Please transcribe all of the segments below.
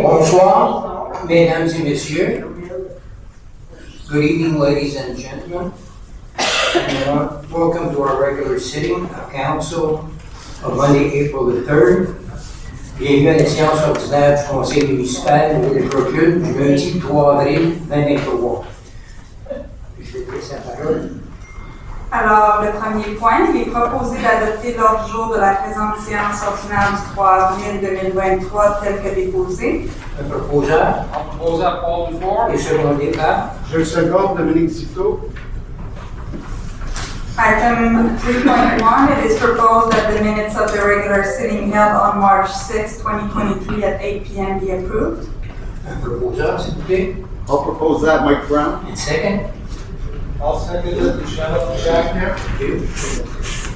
Bonsoir, mesdames et messieurs. Good evening, ladies and gentlemen. And welcome to our regular sitting of council of Monday, April the 3rd. Bienvenue à la séance ordinaire du conseil municipal de la procure du lundi 3 avril 2023. Je vais laisser la parole. Alors, le premier point, il est proposé d'adopter l'ordre du jour de la présente séance ordinaire du 3 avril 2023 tel que déposé. Un proposeur. I'll propose that Paul before. Et secondé par. Je le seconde, Dominique Zito. Item 3.1, it is proposed that the minutes of the regular sitting held on March 6, 2023 at 8 p.m. be approved. Un proposeur, s'il vous plaît. I'll propose that, Mike Brown. And second. I'll second it, Michelle Jacqueline.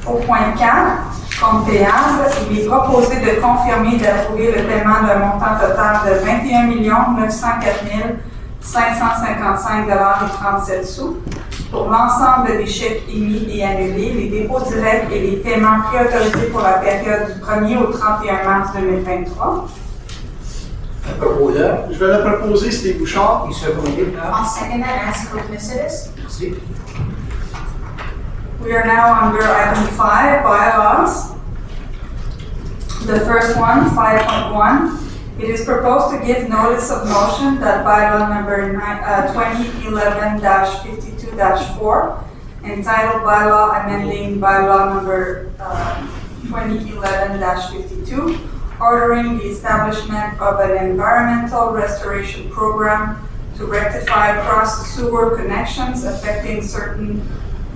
Au point 4, compte payable, il est proposé de confirmer et d'approuver le paiement d'un montant total de 21 904 555,37 $ pour l'ensemble des chèques émis et annulés, les dépôts directs et les paiements préautorisés pour la période du 1er au 31 mars 2023. Un proposeur. Je vais le proposer, Steve Bouchard. Et secondé par. I'll second that and ask for witnesses. Merci. We are now under item 5, bylaws. The first one, 5.1. It is proposed to give notice of motion that bylaw number 2011-52-4, entitled Bylaw Amending Bylaw number 2011-52, ordering the establishment of an environmental restoration program to rectify cross-sewer connections affecting certain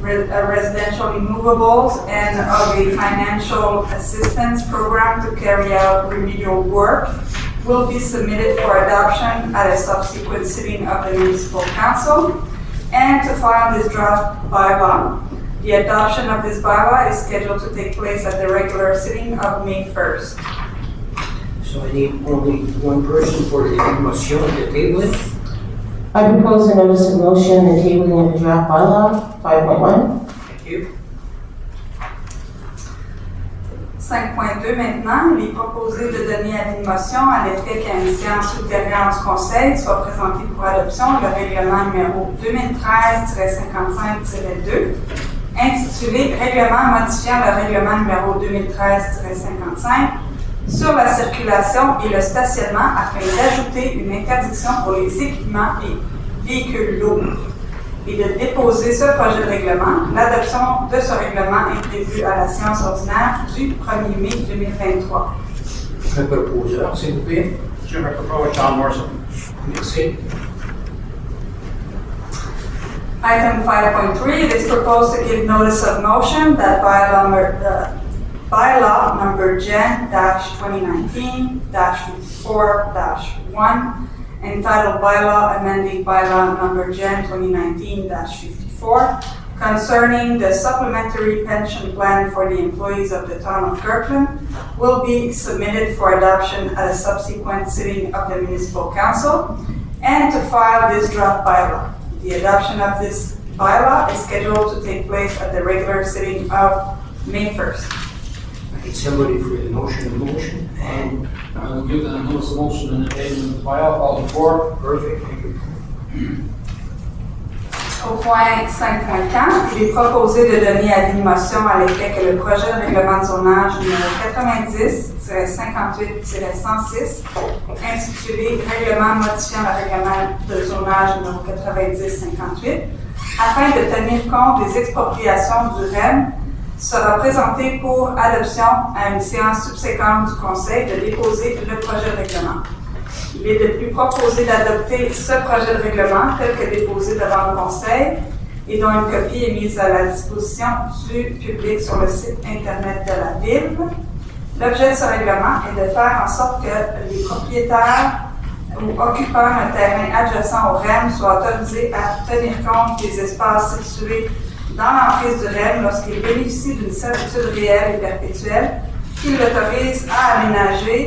residential immovables and of a financial assistance program to carry out remedial work will be submitted for adoption at a subsequent sitting of the municipal council, and to file this draft bylaw. The adoption of this bylaw is scheduled to take place at the regular sitting of May 1st. So I need only one person for the motion to table it. I propose a notice of motion and tabling of the draft bylaw, 5.1. Thank you. 5.2 maintenant, il est proposé de donner à une motion à l'effet qu'à une séance ultérieure du conseil soit présenté pour adoption le règlement numéro 2013-55-2, intitulé Règlement modifiant le règlement numéro 2013-55 sur la circulation et le stationnement afin d'ajouter une interdiction pour les équipements et véhicules lourds et de déposer ce projet de règlement. L'adoption de ce règlement est prévue à la séance ordinaire du 1er mai 2023. Un proposeur, s'il vous plaît. Je vais proposer John Morrison. Merci. Item 5.3, it is proposed to give notice of motion that bylaw number Gen-2019-54-1, entitled Bylaw Amending Bylaw number Gen 2019-54, concerning the supplementary pension plan for the employees of the town of Kirkland, will be submitted for adoption at a subsequent sitting of the municipal council, and to file this draft bylaw. The adoption of this bylaw is scheduled to take place at the regular sitting of May 1st. I need somebody for the motion and I will give the notice of motion and the table of the bylaw. All before. perfect. Thank you. Au point 5.4, il est proposé de donner à motion à l'effet que le projet de règlement de zonage numéro 90-58-106, intitulé Règlement modifiant le règlement de zonage numéro 90-58, afin de tenir compte des expropriations du REM, sera présenté pour adoption à une séance subséquente du conseil de déposer le projet de règlement. Il est de plus proposé d'adopter ce projet de règlement tel que déposé devant le conseil et dont une copie est mise à la disposition du public sur le site Internet de la ville. L'objet de ce règlement est de faire en sorte que les propriétaires ou occupants d'un terrain adjacent au REM soient autorisés à tenir compte des espaces situés dans l'emprise du REM lorsqu'ils bénéficient d'une servitude réelle et perpétuelle qui l'autorise à aménager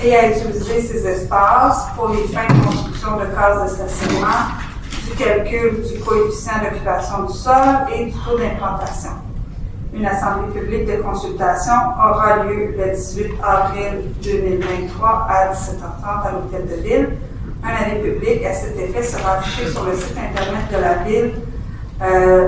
et à utiliser ces espaces pour les fins de construction de cases de stationnement, du calcul du coefficient d'occupation du sol et du taux d'implantation. Une assemblée publique de consultation aura lieu le 18 avril 2023 à 17h30 à l'Hôtel de Ville. Un avis public à cet effet sera affiché sur le site Internet de la Ville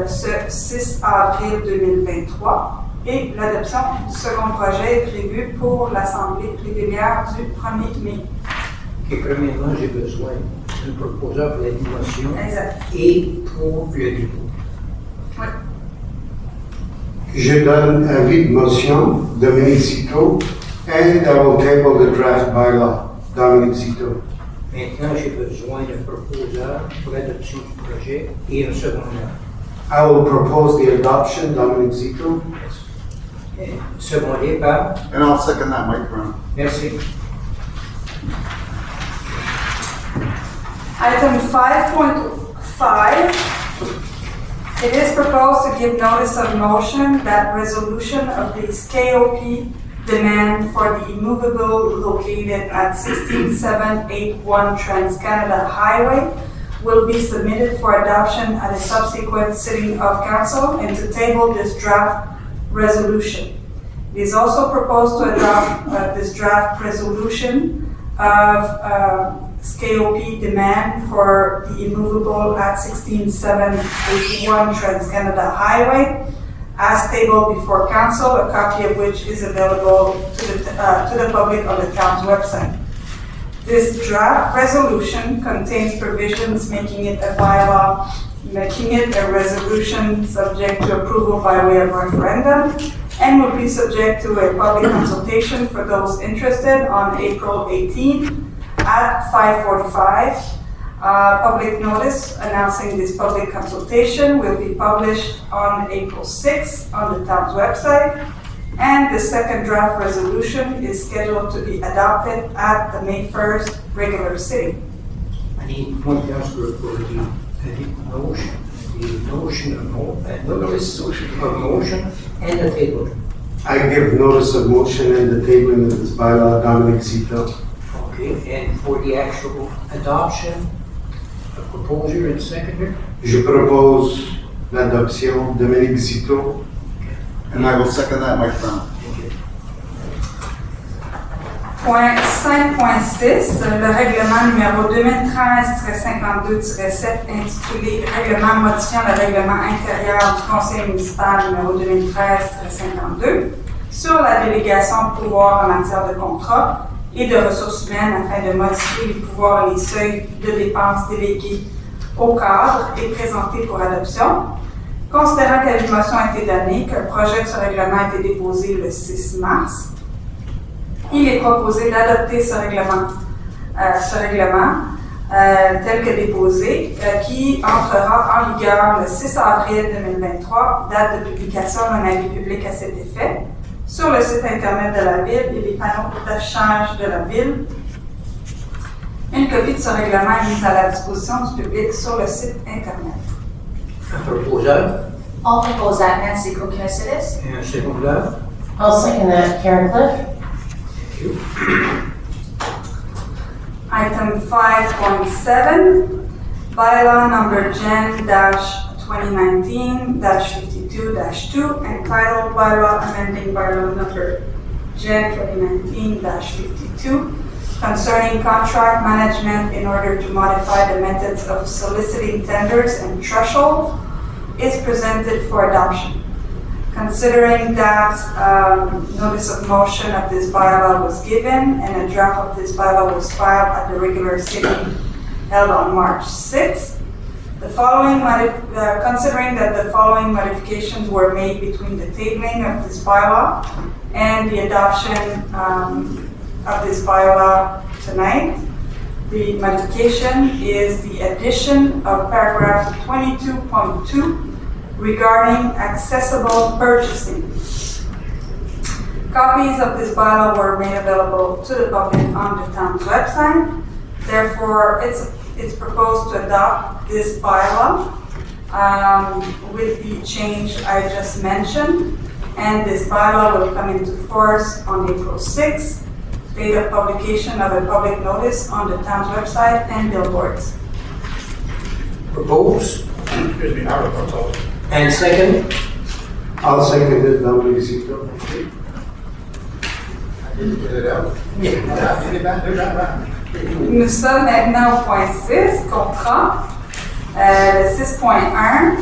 ce 6 avril 2023 et l'adoption du second projet est prévue pour l'Assemblée régulière du 1er mai. Ok, premièrement, j'ai besoin d'un proposeur pour la motion Exact. et pour le dépôt. Oui. Je donne avis de motion, Dominique Zito, and I will table the draft bylaw, Dominique Zito. Maintenant, j'ai besoin d'un proposeur pour l'adoption du projet et un secondaire. I will propose the adoption, Dominique Zito. Secondé par? And I'll second that, Mike Brown. Merci. Item 5.5, it is proposed to give notice of motion that resolution of the KOP demand for the immovable located at 16781 Trans-Canada Highway will be submitted for adoption at a subsequent sitting of council and to table this draft resolution. It is also proposed to adopt this draft resolution of KOP demand for the immovable at 16781 Trans-Canada Highway as tabled before council, a copy of which is available to the public on the town's website. This draft resolution contains provisions making it a bylaw, making it a resolution subject to approval by way of referendum, and will be subject to a public consultation for those interested on April 18 at 5:45. Public notice announcing this public consultation will be published on April 6 on the town's website, and the second draft resolution is scheduled to be adopted at the May 1st regular sitting. I need one councillor for the motion, notice of motion and the table. I give notice of motion and the tabling of this bylaw, Dominique Zito. Okay, and for the actual adoption, a proposer and seconder? Je propose l'adoption, Dominique Zito. And I will second that, Mike Brown. Thank you. Point 5.6, le règlement numéro 2013-52-7 intitulé Règlement modifiant le règlement intérieur du conseil municipal numéro 2013-52 sur la délégation de pouvoirs en matière de contrat et de ressources humaines afin de modifier les pouvoirs et les seuils de dépenses délégués au cadre et présenté pour adoption. Considérant que la motion a été donnée, que le projet de ce règlement a été déposé le 6 mars, il est proposé d'adopter ce règlement tel que déposé, qui entrera en vigueur le 6 avril 2023, date de publication d'un avis public à cet effet, sur le site Internet de la Ville et les panneaux d'affichage de la Ville. Une copie de ce règlement est mise à la disposition du public sur le site Internet. Un proposeur I'll propose that, Nancy Kokinosidis. et un secondeur. I'll second that, Karen Cliff. Thank you. Item 5.7, bylaw number Gen-2019-52-2, entitled Bylaw Amending Bylaw number Gen-2019-52, concerning contract management in order to modify the methods of soliciting tenders and threshold, is presented for adoption. Considering that notice of motion of this bylaw was given and a draft of this bylaw was filed at the regular sitting held on March 6th, considering that the following modifications were made between the tabling of this bylaw and the adoption of this bylaw tonight, the modification is the addition of paragraph 22.2 regarding accessible purchasing. Copies of this bylaw were made available to the public on the town's website. Therefore, it's proposed to adopt this bylaw with the change I just mentioned, and this bylaw will come into force on April 6th, date of publication of a public notice on the town's website and billboards. Propose Excuse me, I will propose. and second. I'll second it, Dominic Zito. Nous sommes maintenant au point 6, contrat. Le 6.1,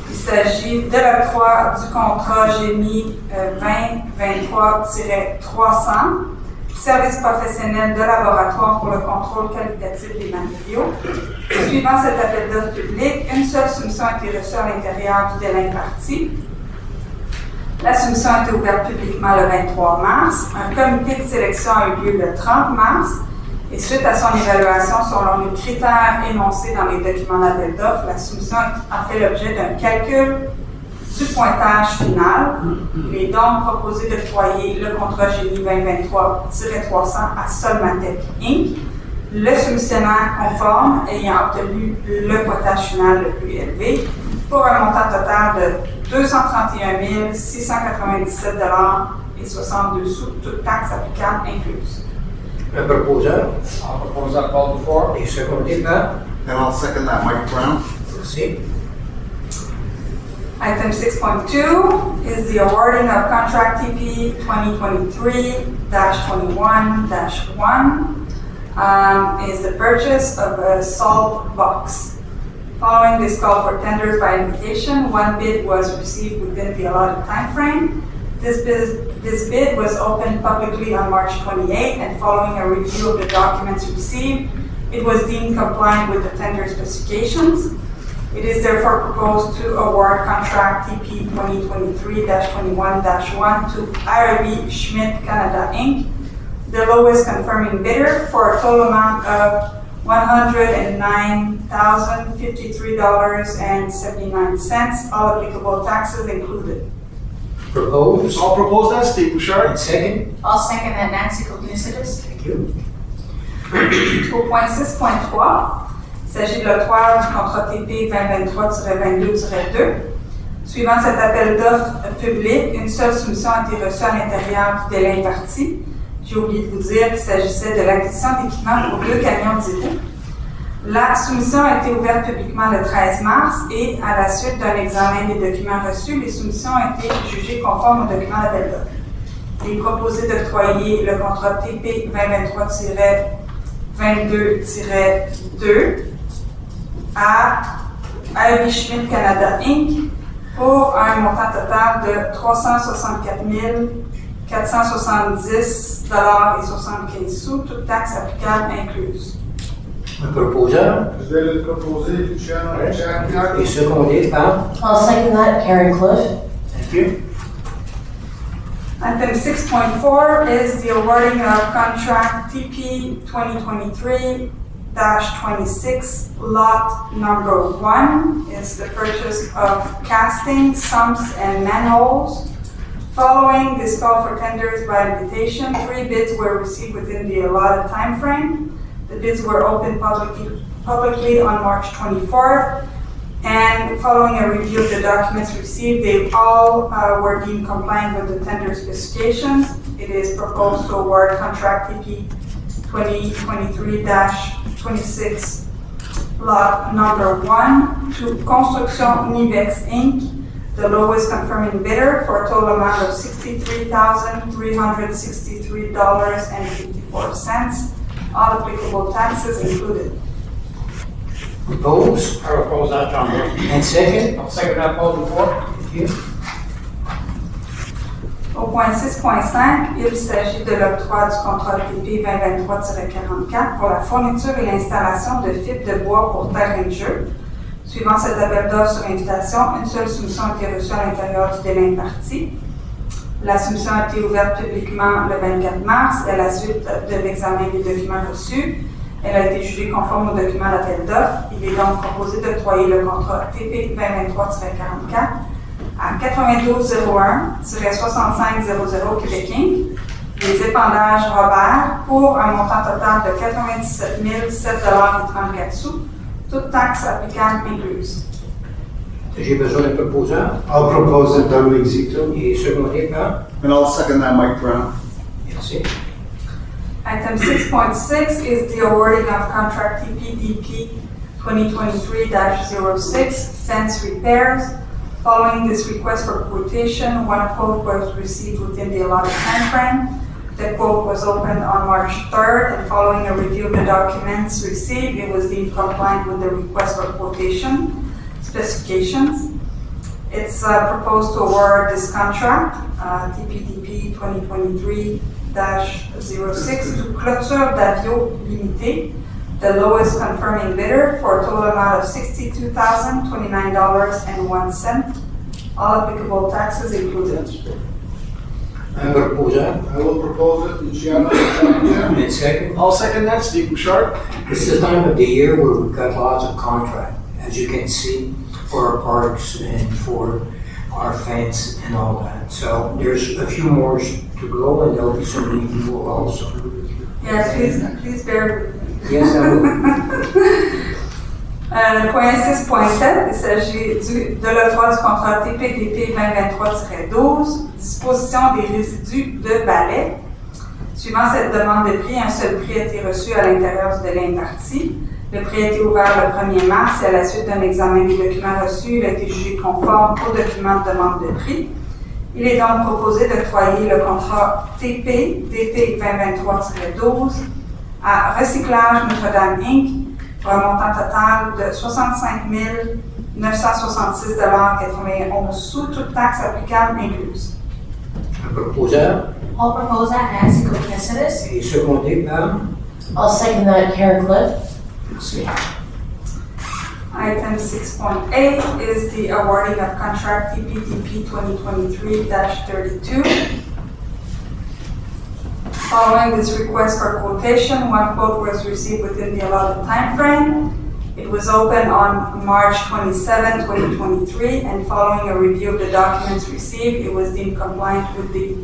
il s'agit de l'octroi du contrat GMI 2023-300, service professionnel de laboratoire pour le contrôle qualitatif des matériaux. Suivant cet appel d'offres public, une seule soumission a été reçue à l'intérieur du délai imparti. La soumission a été ouverte publiquement le 23 mars. Un comité de sélection a eu lieu le 30 mars. Et suite à son évaluation selon les critères énoncés dans les documents d'appel d'offres, la soumission a fait l'objet d'un calcul du pointage final. Il est donc proposé d'octroyer le contrat GMI 2023-300 à Solmatec Inc., le soumissionnaire conforme ayant obtenu le pointage final le plus élevé, pour un montant total de 231 697,62 toutes taxes applicables incluses. Un proposeur, I'll propose that called before. et secondé par, And I'll second that, Mike Brown. merci. Item 6.2 is the awarding of contract TP 2023-21-1, is the purchase of a salt box. Following this call for tenders by invitation, one bid was received within the allotted timeframe. This bid was opened publicly on March 28, and following a review of the documents received, it was deemed compliant with the tender specifications. It is therefore proposed to award contract TP 2023-21-1 to IRB Schmidt Canada Inc., the lowest confirming bidder, for a total amount of $109,053.79, all applicable taxes included. Propose, I'll propose that, Steve Bouchard. and second, I'll second that, Nancy Kokkinakis. thank you. Au point 6.3, il s'agit de l'octroi du contrat TP 2023-22-2. Suivant cet appel d'offres public, une seule soumission a été reçue à l'intérieur du délai imparti. J'ai oublié de vous dire qu'il s'agissait de l'acquisition d'équipements pour 2 camions d'hydro. La soumission a été ouverte publiquement le 13 mars et, à la suite d'un examen des documents reçus, les soumissions ont été jugées conformes aux documents d'appel d'offres. Il est proposé d'octroyer le contrat TP 2023-22-2 à IRB Schmidt Canada Inc. pour un montant total de 364 470,75 toutes taxes applicables incluses. Un proposeur, Je vais le proposer, Bouchard. et secondé par, I'll second that, Karen Cliff. thank you. Item 6.4 is the awarding of contract TP 2023-26, lot number 1 is the purchase of casting, sumps, and manholes. Following this call for tenders by invitation, 3 bids were received within the allotted time frame. The bids were opened publicly on March 24th, and following a review of the documents received, they all were deemed compliant with the tender specifications. It is proposed to award contract TP 2023-26, lot number 1 to Construction Nivex Inc., the lowest confirming bidder, for a total amount of $63,363.54, all applicable taxes included. Propose, I propose that, John Burke. and second, I'll second that called before. thank you. Au point 6.5, il s'agit de l'octroi du contrat TP 2023-44 pour la fourniture et l'installation de fibres de bois pour terrain de jeu. Suivant cet appel d'offres sur invitation, une seule soumission a été reçue à l'intérieur du délai imparti. La soumission a été ouverte publiquement le 24 mars et à la suite de l'examen des documents reçus, elle a été jugée conforme aux documents d'appel d'offres. Il est donc proposé d'octroyer le contrat TP 2023-44 à 9201-6500 Québec Inc., les épandages Robert, pour un montant total de 97 007,34 toutes taxes applicables incluses. J'ai besoin d'un proposeur, I'll propose it, Dominic Zito. et secondé par, And I'll second that, Mike Brown. merci. Item 6.6 is the awarding of contract TPDP 2023-06 fence repairs. Following this request for quotation, one quote was received within the allotted timeframe. The quote was opened on March 3rd, and following a review of the documents received, it was deemed compliant with the request for quotation specifications. It's proposed to award this contract, TPDP 2023-06, to Clôture d'Avio Limité, the lowest confirming bidder, for a total amount of $62,029.01, all applicable taxes included. Un proposeur. I will propose it, Luciano Chakya. And second. I'll second that, Steve Bouchard. It's the time of the year where we've got lots of contract, as you can see, for our parks and for our fence and all that. So there's a few more to go, and there'll be some renewal also. Yes, please bear with me. Yes, I will. Point 6.7, il s'agit de l'octroi du contrat TPDP 2023-12, disposition des résidus de balai. Suivant cette demande de prix, un seul prix a été reçu à l'intérieur du délai imparti. Le prix a été ouvert le 1er mars et à la suite d'un examen des documents reçus, il a été jugé conforme au document de demande de prix. Il est donc proposé d'octroyer le contrat TPDP 2023-12 à Recyclage Notre-Dame Inc. pour un montant total de 65 966,91 toutes taxes applicables incluses. Un proposeur I'll propose that, Nancy Cookies. et secondé par. I'll second that, Karen Cliff. Merci. Item 6.8 is the awarding of contract TPDP 2023-32. Following this request for quotation, one quote was received within the allotted time frame. It was opened on March 27, 2023, and following a review of the documents received, it was deemed compliant with the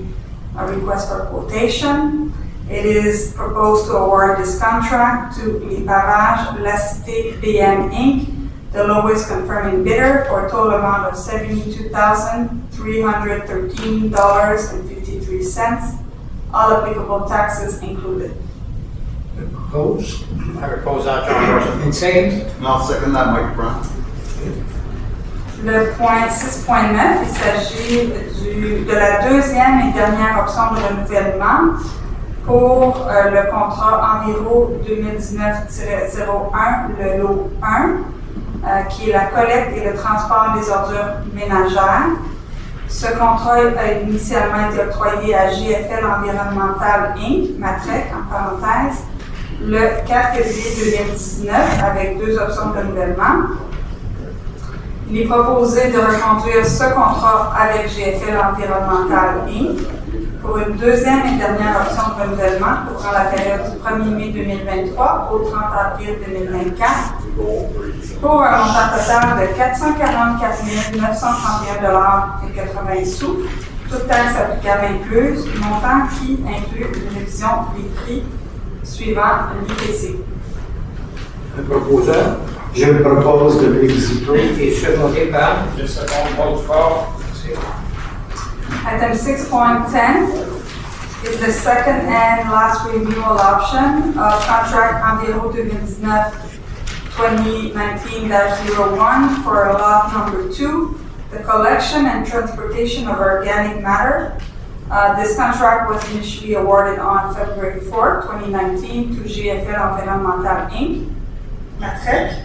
request for quotation. It is proposed to award this contract to Les Parages La Cité BM Inc., the lowest confirming bidder, for a total amount of $72,313.53, all applicable taxes included. Propose. I propose that, John Morrison. And second. And I'll second that, Mike Brown. Le point 6.9, il s'agit de la deuxième et dernière option de renouvellement pour le contrat Enviro 2019-01, le lot 1, qui est la collecte et le transport des ordures ménagères. Ce contrat a initialement été octroyé à JFL Environnemental Inc., Matrec, en parenthèse, le 4 février 2019 avec deux options de renouvellement. Il est proposé de reconduire ce contrat avec GFL Environnemental Inc. pour une deuxième et dernière option de renouvellement couvrant la période du 1er mai 2023 au 30 avril 2024 pour un montant total de $444 931,80, toutes taxes applicables incluses, montant qui inclut une révision des prix suivant l'IPC. Un proposeur Je propose de l'exécuter. et secondé par. Je second, vote fort. Item 6.10 is the second and last renewal option of contract Enviro 2019-01 for lot number 2, the collection and transportation of organic matter. This contract was initially awarded on February 4, 2019 to GFL Environnemental Inc., Matrec.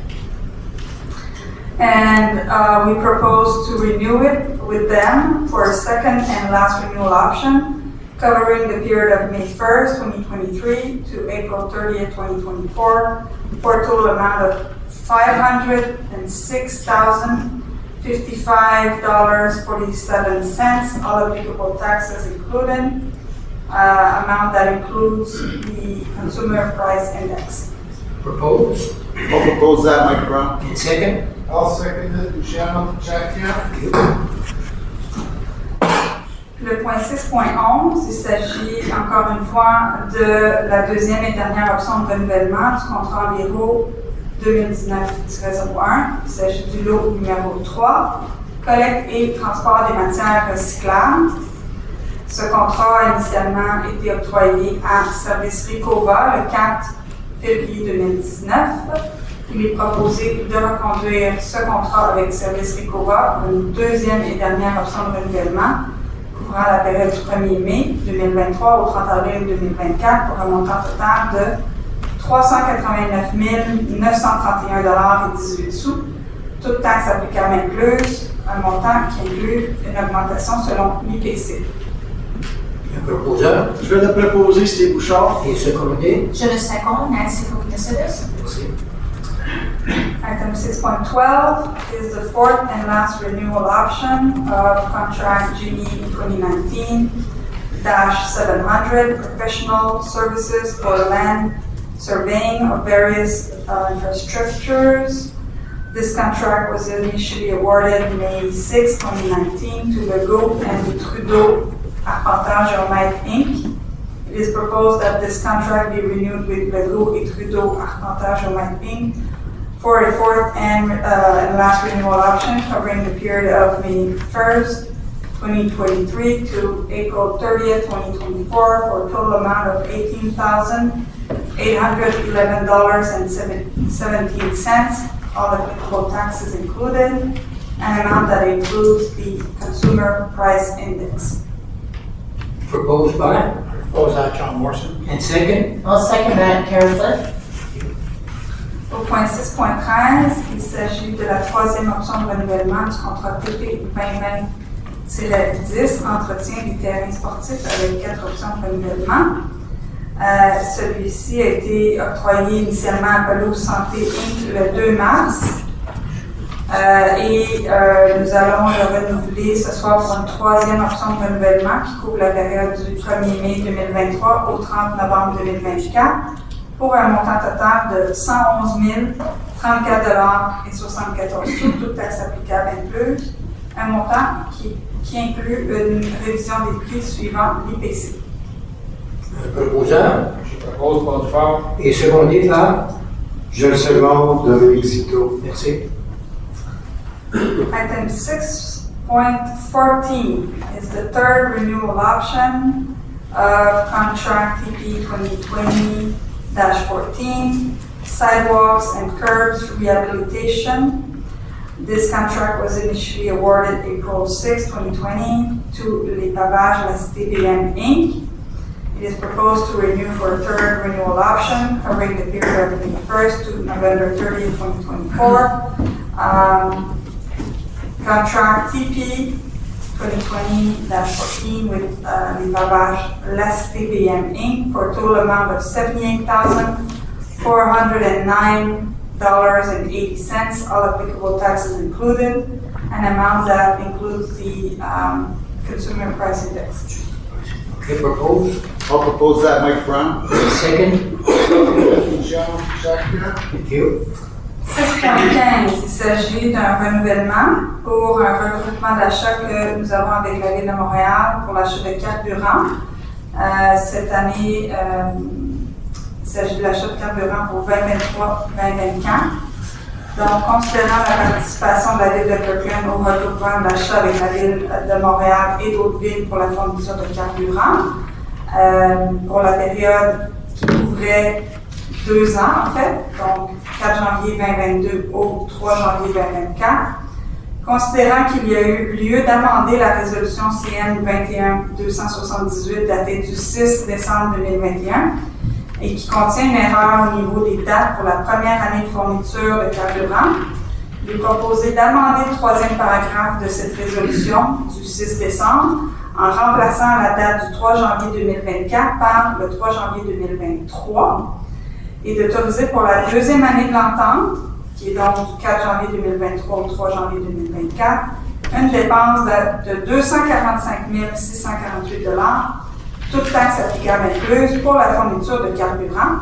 And we propose to renew it with them for a second and last renewal option, covering the period of May 1st, 2023 to April 30th, 2024, for a total amount of $506,055.47, all applicable taxes included, amount that includes the consumer price index. Propose. I'll propose that, Mike Brown. And second. I'll second it, Luciano Chakya. Le point 6.11, il s'agit encore une fois de la deuxième et dernière option de renouvellement du contrat Enviro 2019-01. Il s'agit du lot numéro 3, collecte et transport des matières recyclables. Ce contrat a initialement été octroyé à Service Ricova le 4 février 2019. Il est proposé de reconduire ce contrat avec Service Ecova pour une deuxième et dernière option de renouvellement couvrant la période du 1er mai 2023 au 30 avril 2024 pour un montant total de 389 931,18 $, toutes taxes applicables incluses, un montant qui inclut une augmentation selon l'IPC. Un proposeur Je vais le proposer, Steve Bouchard. et secondé. Je le seconde, Nancy Koukasidis. Merci. Item 6.12 is the fourth and last renewal option of contract GE 2019-700 professional services for land surveying of various infrastructures. This contract was initially awarded May 6, 2019 to Legault and Trudeau Arpentage Géomètre Inc. It is proposed that this contract be renewed with Legault et Trudeau Arpentage Géomètre Inc. for a fourth and last renewal option covering the period of May 1st, 2023 to April 30th, 2024 for a total amount of $18,811.17, all applicable taxes included, an amount that includes the Consumer Price Index. Proposed by Propose that, John Morrison. and second. I'll second that, Karen Flick. Au point 6.13, il s'agit de la troisième option de renouvellement du contrat PP 2020-10, entretien des terrains sportifs avec 4 options de renouvellement. Celui-ci a été octroyé initialement à Pelouse Santé Inc. le 2 mars. Nous allons le renouveler ce soir pour une troisième option de renouvellement qui couvre la période du 1er mai 2023 au 30 novembre 2024 pour un montant total de 111 034,74 $, toutes taxes applicables incluses, un montant qui inclut une révision des prix suivant l'IPC. Un proposeur Je propose Paul Fort. et secondé par. Je le seconde, Dominique Citeau. Merci. Item 6.14 is the third renewal option of contract TP 2020-14, sidewalks and curbs rehabilitation. This contract was initially awarded April 6, 2020 to Les Pavages La CTBM Inc. It is proposed to renew for a third renewal option covering the period of May 1st to November 30th, 2024. Contract TP 2020-14 with Les Pavages La CTBM Inc. for a total amount of $78,409.80, all applicable taxes included, an amount that includes the Consumer Price Index. Okay, proposed. I'll propose that, Mike Brown. Second. John, second. Thank you. 6.15, il s'agit d'un renouvellement pour un regroupement d'achat que nous avons avec la Ville de Montréal pour l'achat de carburant. Cette année, il s'agit de l'achat de carburant pour 2023-2024. Donc, considérant la participation de la Ville de Kirkland au regroupement d'achat avec la Ville de Montréal et d'autres villes pour la fourniture de carburant, pour la période qui couvrait 2 ans en fait, donc 4 janvier 2022 au 3 janvier 2024, considérant qu'il y a eu lieu d'amender la résolution CN 21-278 datée du 6 décembre 2021 et qui contient une erreur au niveau des dates pour la première année de fourniture de carburant. Il est proposé d'amender le troisième paragraphe de cette résolution du 6 décembre en remplaçant la date du 3 janvier 2024 par le 3 janvier 2023 et d'autoriser pour la deuxième année de l'entente, qui est donc du 4 janvier 2023 au 3 janvier 2024, une dépense de $245 648, toutes taxes applicables incluses pour la fourniture de carburant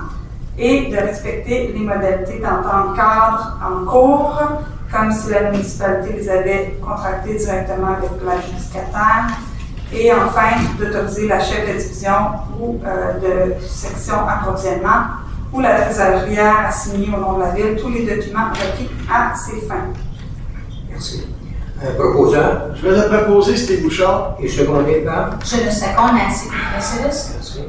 et de respecter les modalités d'entente cadre en cours, comme si la municipalité les avait contractées directement avec l'adjudicataire, et enfin d'autoriser la chef de division ou de section approvisionnement ou la trésorière à signer au nom de la Ville tous les documents requis à ces fins. Merci. Un proposeur Je vais le proposer, Steve Bouchard. et secondé par. Je le seconde, Nancy Koukasidis. Merci.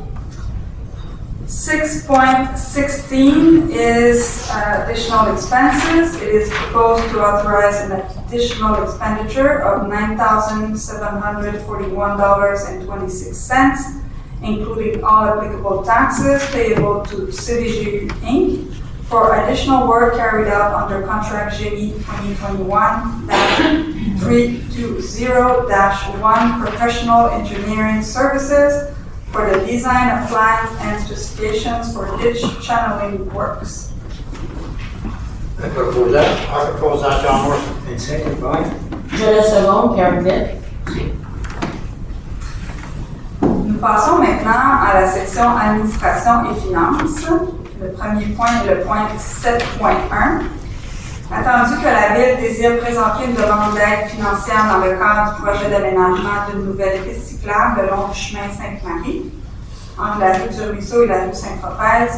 6.16 is additional expenses. It is proposed to authorize an additional expenditure of $9,741.26, including all applicable taxes payable to CDGU Inc. for additional work carried out under contract GE 2021-320-1 professional engineering services for the design of plans and specifications for ditch channeling works. Un proposal. I propose that, John Morrison. And second by Je le seconde, Karen Vitt. Nous passons maintenant à la section administration et finances. Le premier point est le point 7.1. Attendu que la Ville désire présenter une demande d'aide financière dans le cadre du projet d'aménagement d'une nouvelle piste cyclable le long du chemin Sainte-Marie, entre la rue du Ruisseau et la rue Saint-Tropez,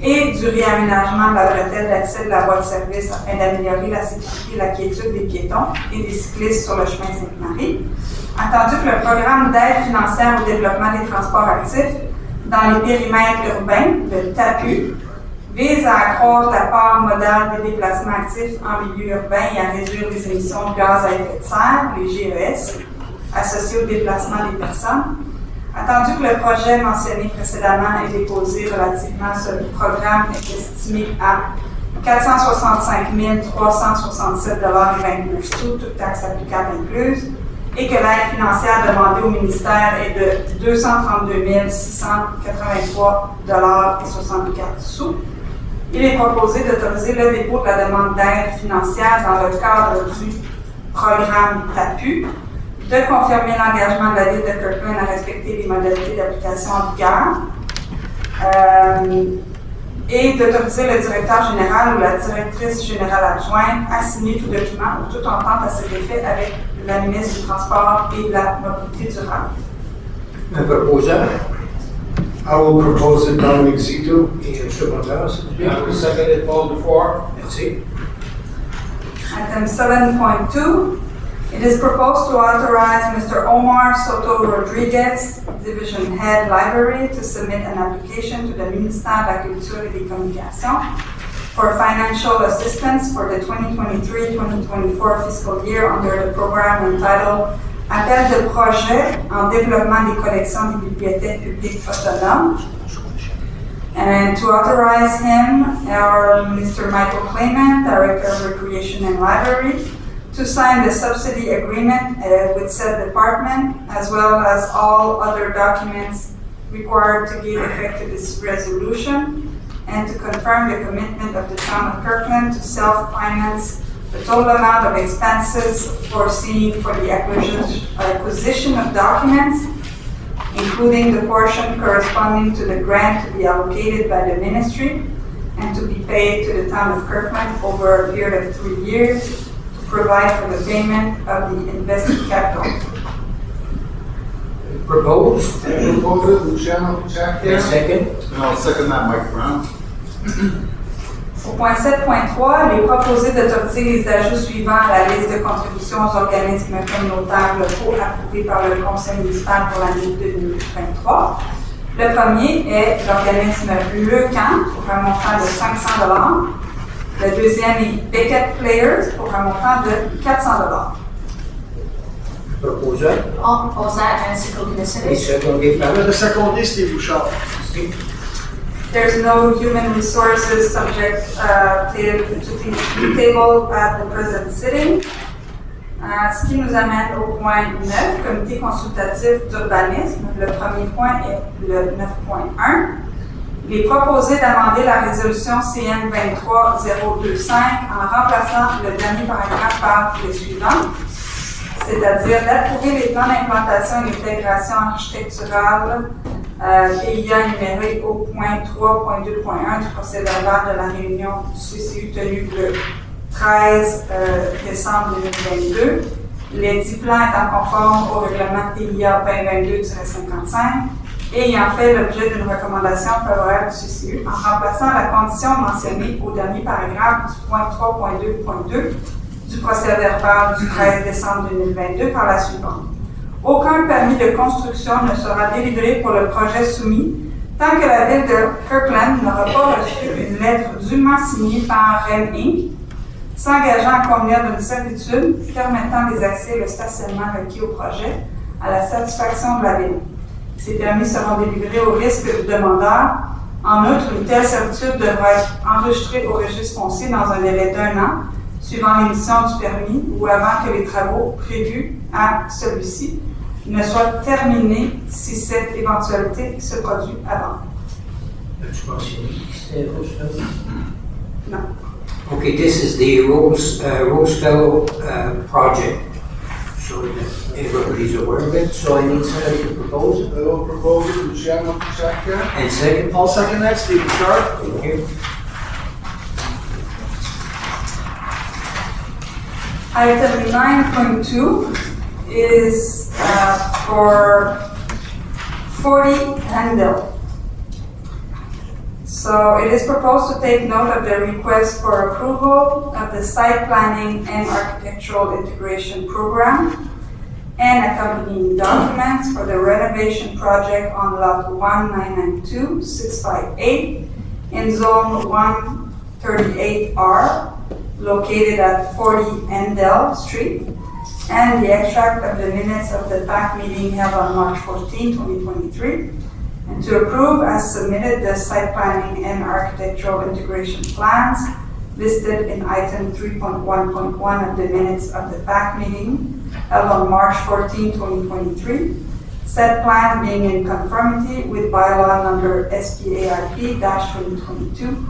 et du réaménagement de la bretelle d'accès de la voie de service afin d'améliorer la sécurité et la quiétude des piétons et des cyclistes sur le chemin Sainte-Marie. Attendu que le programme d'aide financière au développement des transports actifs dans les périmètres urbains, le TAPU, vise à accroître la part modale des déplacements actifs en milieu urbain et à réduire les émissions de gaz à effet de serre, les GES, associées au déplacement des personnes. Attendu que le projet mentionné précédemment est déposé relativement à ce programme est estimé à $465 367,29 sous, toutes taxes applicables incluses, et que l'aide financière demandée au ministère est de $232 683,64 sous. Il est proposé d'autoriser le dépôt de la demande d'aide financière dans le cadre du programme TAPU, de confirmer l'engagement de la Ville de Kirkland à respecter les modalités d'application en vigueur, et d'autoriser le directeur général ou la directrice générale adjointe à signer tout document ou toute entente à cet effet avec la ministre du Transport et de la Mobilité durable. un proposal. I will propose it, Dominic Zito. Et un secondeur, s'il vous plaît. I will second it, Paul Dufour. Merci. Item 7.2, it is proposed to authorize Mr. Omar Soto Rodriguez, Division Head Library, to submit an application to the Ministère de la Culture et des Communications for financial assistance for the 2023-2024 fiscal year under the program entitled Appel de projet en développement des collections des bibliothèques publiques autonomes. And to authorize him, our Mr. Michael Clayman, Director of Recreation and Library, to sign the subsidy agreement with said department, as well as all other documents required to give effect to this resolution, and to confirm the commitment of the Town of Kirkland to self-finance the total amount of expenses foreseen for the acquisition of documents, including the portion corresponding to the grant to be allocated by the ministry and to be paid to the Town of Kirkland over a period of 3 years to provide for the payment of the invested capital. Proposed. I propose it, Luciano Jack And second. And I'll second that, Mike Brown. Au point 7.3, il est proposé d'autoriser les ajouts suivants à la liste de contributions aux organismes communautaires locaux approuvés par le Conseil municipal pour l'année 2023. Le premier est l'organisme Le Camp pour un montant de $500. Le deuxième est Beckett Players pour un montant de $400. Proposal. All propose that and Ciclo Et consider. secondé par Le secondé, Steve Bouchard. There's no human resources subject to be tabled at the present sitting. Ce qui nous amène au point 9, comité consultatif d'urbanisme. Le premier point est le 9.1. Il est proposé d'amender la résolution CN 23025 en remplaçant le dernier paragraphe par le suivant, c'est-à-dire d'approuver les plans d'implantation et d'intégration architecturale PIA numéré au point 3.2.1 du procès-verbal de la réunion du CCU tenue le 13 décembre 2022. Les 10 plans étant conformes au règlement PIA 2022-55 et ayant fait l'objet d'une recommandation favorable du CCU en remplaçant la condition mentionnée au dernier paragraphe du point 3.2.2 du procès-verbal du 13 décembre 2022 par la suivante. Aucun permis de construction ne sera délivré pour le projet soumis Tant que la ville de Kirkland n'aura pas reçu une lettre dûment signée par REM Inc., s'engageant à convenir d'une servitude permettant les accès et le stationnement requis au projet à la satisfaction de la ville. Ces permis seront délivrés au risque du demandeur. En outre, une telle servitude devra être enregistrée au registre foncier dans un délai d'1 an, suivant l'émission du permis ou avant que les travaux prévus à celui-ci ne soient terminés si cette éventualité se produit avant. As-tu mentionné qui c'était Roosevelt? Non. Okay, this is the Roosevelt project, so that everybody's aware of it. So I need somebody to propose it. I will propose it, Luciano Pachaka. And second, I'll second that, Steve Bouchard. thank you. Item 9.2 is for 40 Handel. So it is proposed to take note of the request for approval of the site planning and architectural integration program and accompanying documents for the renovation project on lot 1992658 in zone 138R, located at 40 Endell Street, and the extract of the minutes of the PAC meeting held on March 14, 2023, and to approve as submitted the site planning and architectural integration plans listed in item 3.1.1 of the minutes of the PAC meeting held on March 14, 2023, said plan being in conformity with bylaw number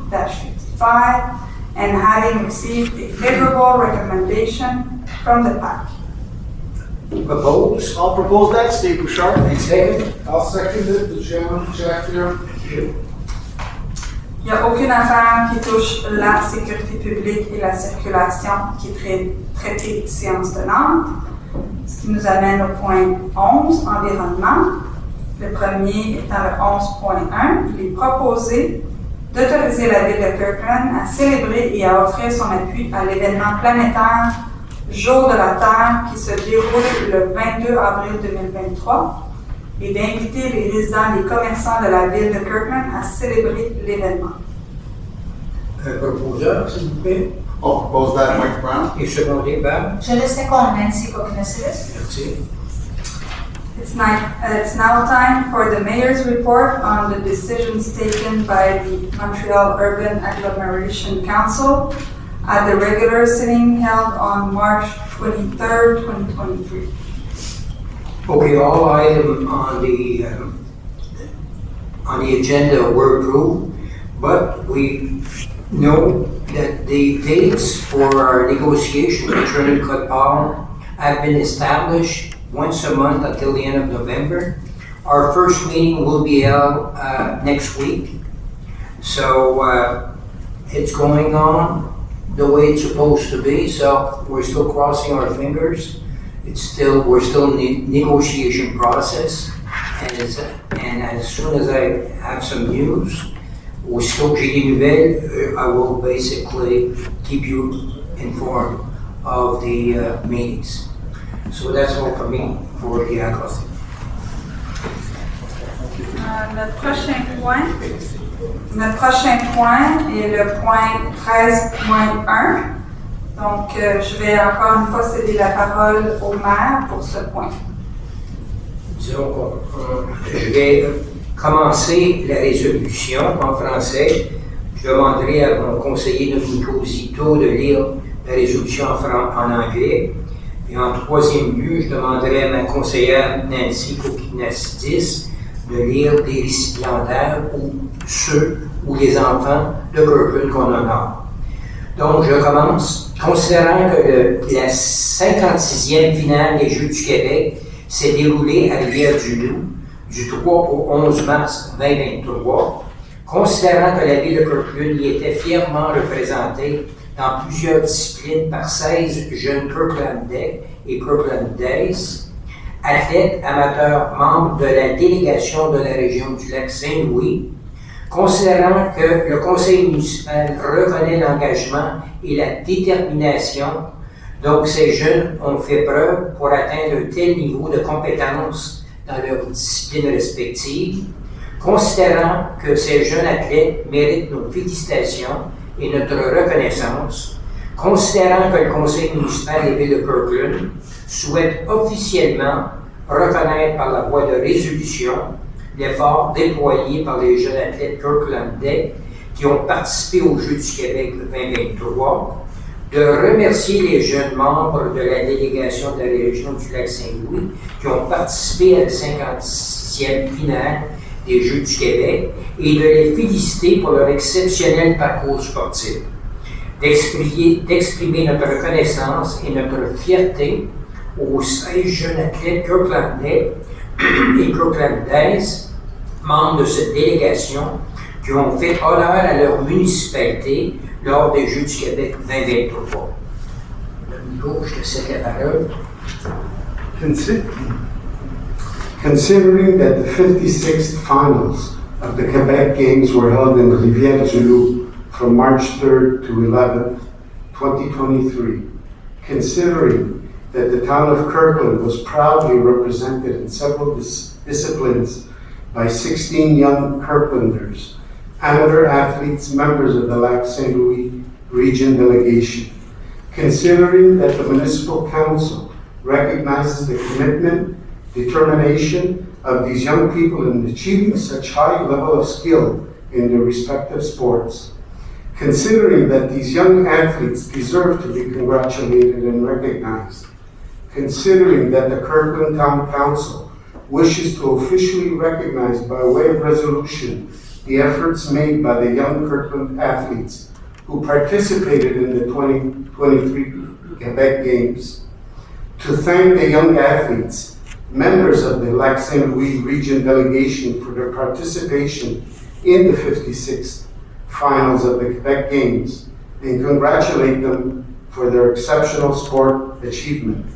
SPARP-2022-55 and having received a favorable recommendation from the PAC. Propose, I'll propose that, Steve Bouchard. and second, I'll second it, Luciano Pachaka. thank you. Il n'y a aucune affaire qui touche la sécurité publique et la circulation qui est traitée séance tenante. Ce qui nous amène au point 11, environnement. Le premier étant le 11.1, il est proposé d'autoriser la ville de Kirkland à célébrer et à offrir son appui à l'événement planétaire Jour de la Terre qui se déroule le 22 avril 2023 et d'inviter les résidents et les commerçants de la ville de Kirkland à célébrer l'événement. Un proposeur, s'il vous plaît, I'll propose that, Mike Brown. et secondé par, Je le second, Nancy Kokkinesiris. merci. It's now time for the Mayor's report on the decisions taken by the Montreal Urban Agglomeration Council at the regular sitting held on March 23rd, 2023. Okay, all items on the agenda were approved, but we know that the dates for our negotiation with Trinity Code Power have been established once a month until the end of November. Our first meeting will be held next week. So it's going on the way it's supposed to be, so we're still crossing our fingers. We're still in the negotiation process, and as soon as I have some news, aussitôt que j'ai des nouvelles, I will basically keep you informed of the meetings. So that's all for me for the AGLO. Notre prochain point est le point 13.1. Donc, je vais encore une fois céder la parole au maire pour ce point. Disons je vais commencer la résolution en français. Je demanderai à mon conseiller Domenico Zito de lire la résolution en anglais. Et en troisième lieu, je demanderai à ma conseillère Nancy Kokkinesiris de lire des récipiendaires ou ceux ou les enfants de Kirkland qu'on honore. Donc, je commence. Considérant que la 56e finale des Jeux du Québec s'est déroulée à Rivière-du-Loup du 3 au 11 mars 2023, considérant que la ville de Kirkland y était fièrement représentée dans plusieurs disciplines par 16 jeunes Kirklandais et Kirklandaises, athlètes amateurs membres de la délégation de la région du lac Saint-Louis, considérant que le conseil municipal reconnaît l'engagement et la détermination dont ces jeunes ont fait preuve pour atteindre un tel niveau de compétence dans leurs disciplines respectives, Considérant que ces jeunes athlètes méritent nos félicitations et notre reconnaissance, considérant que le conseil municipal des villes de Kirkland souhaite officiellement reconnaître par la voie de résolution l'effort déployé par les jeunes athlètes kirklandais qui ont participé aux Jeux du Québec 2023, de remercier les jeunes membres de la délégation de la région du Lac-Saint-Louis qui ont participé à la 56e finale des Jeux du Québec et de les féliciter pour leur exceptionnel parcours sportif, d'exprimer notre reconnaissance et notre fierté aux 16 jeunes athlètes kirklandais et kirklandaises, membres de cette délégation, qui ont fait honneur à leur municipalité lors des Jeux du Québec 2023. Domingo, je te cède la parole. Considering that the 56th finals of the Quebec Games were held in Rivière-du-Loup from March 3rd to 11th, 2023, considering that the town of Kirkland was proudly represented in several disciplines by 16 young Kirklanders, amateur athletes, members of the Lac-Saint Louis region delegation, considering that the municipal council recognizes the commitment, determination of these young people in achieving such high level of skill in their respective sports, considering that these young athletes deserve to be congratulated and recognized, considering that the Kirkland Town Council wishes to officially recognize by way of resolution the efforts made by the young Kirkland athletes who participated in the 2023 Quebec Games, to thank the young athletes, members of the Lac-Saint Louis region delegation for their participation in the 56th finals of the Quebec Games, and congratulate them for their exceptional sport achievement,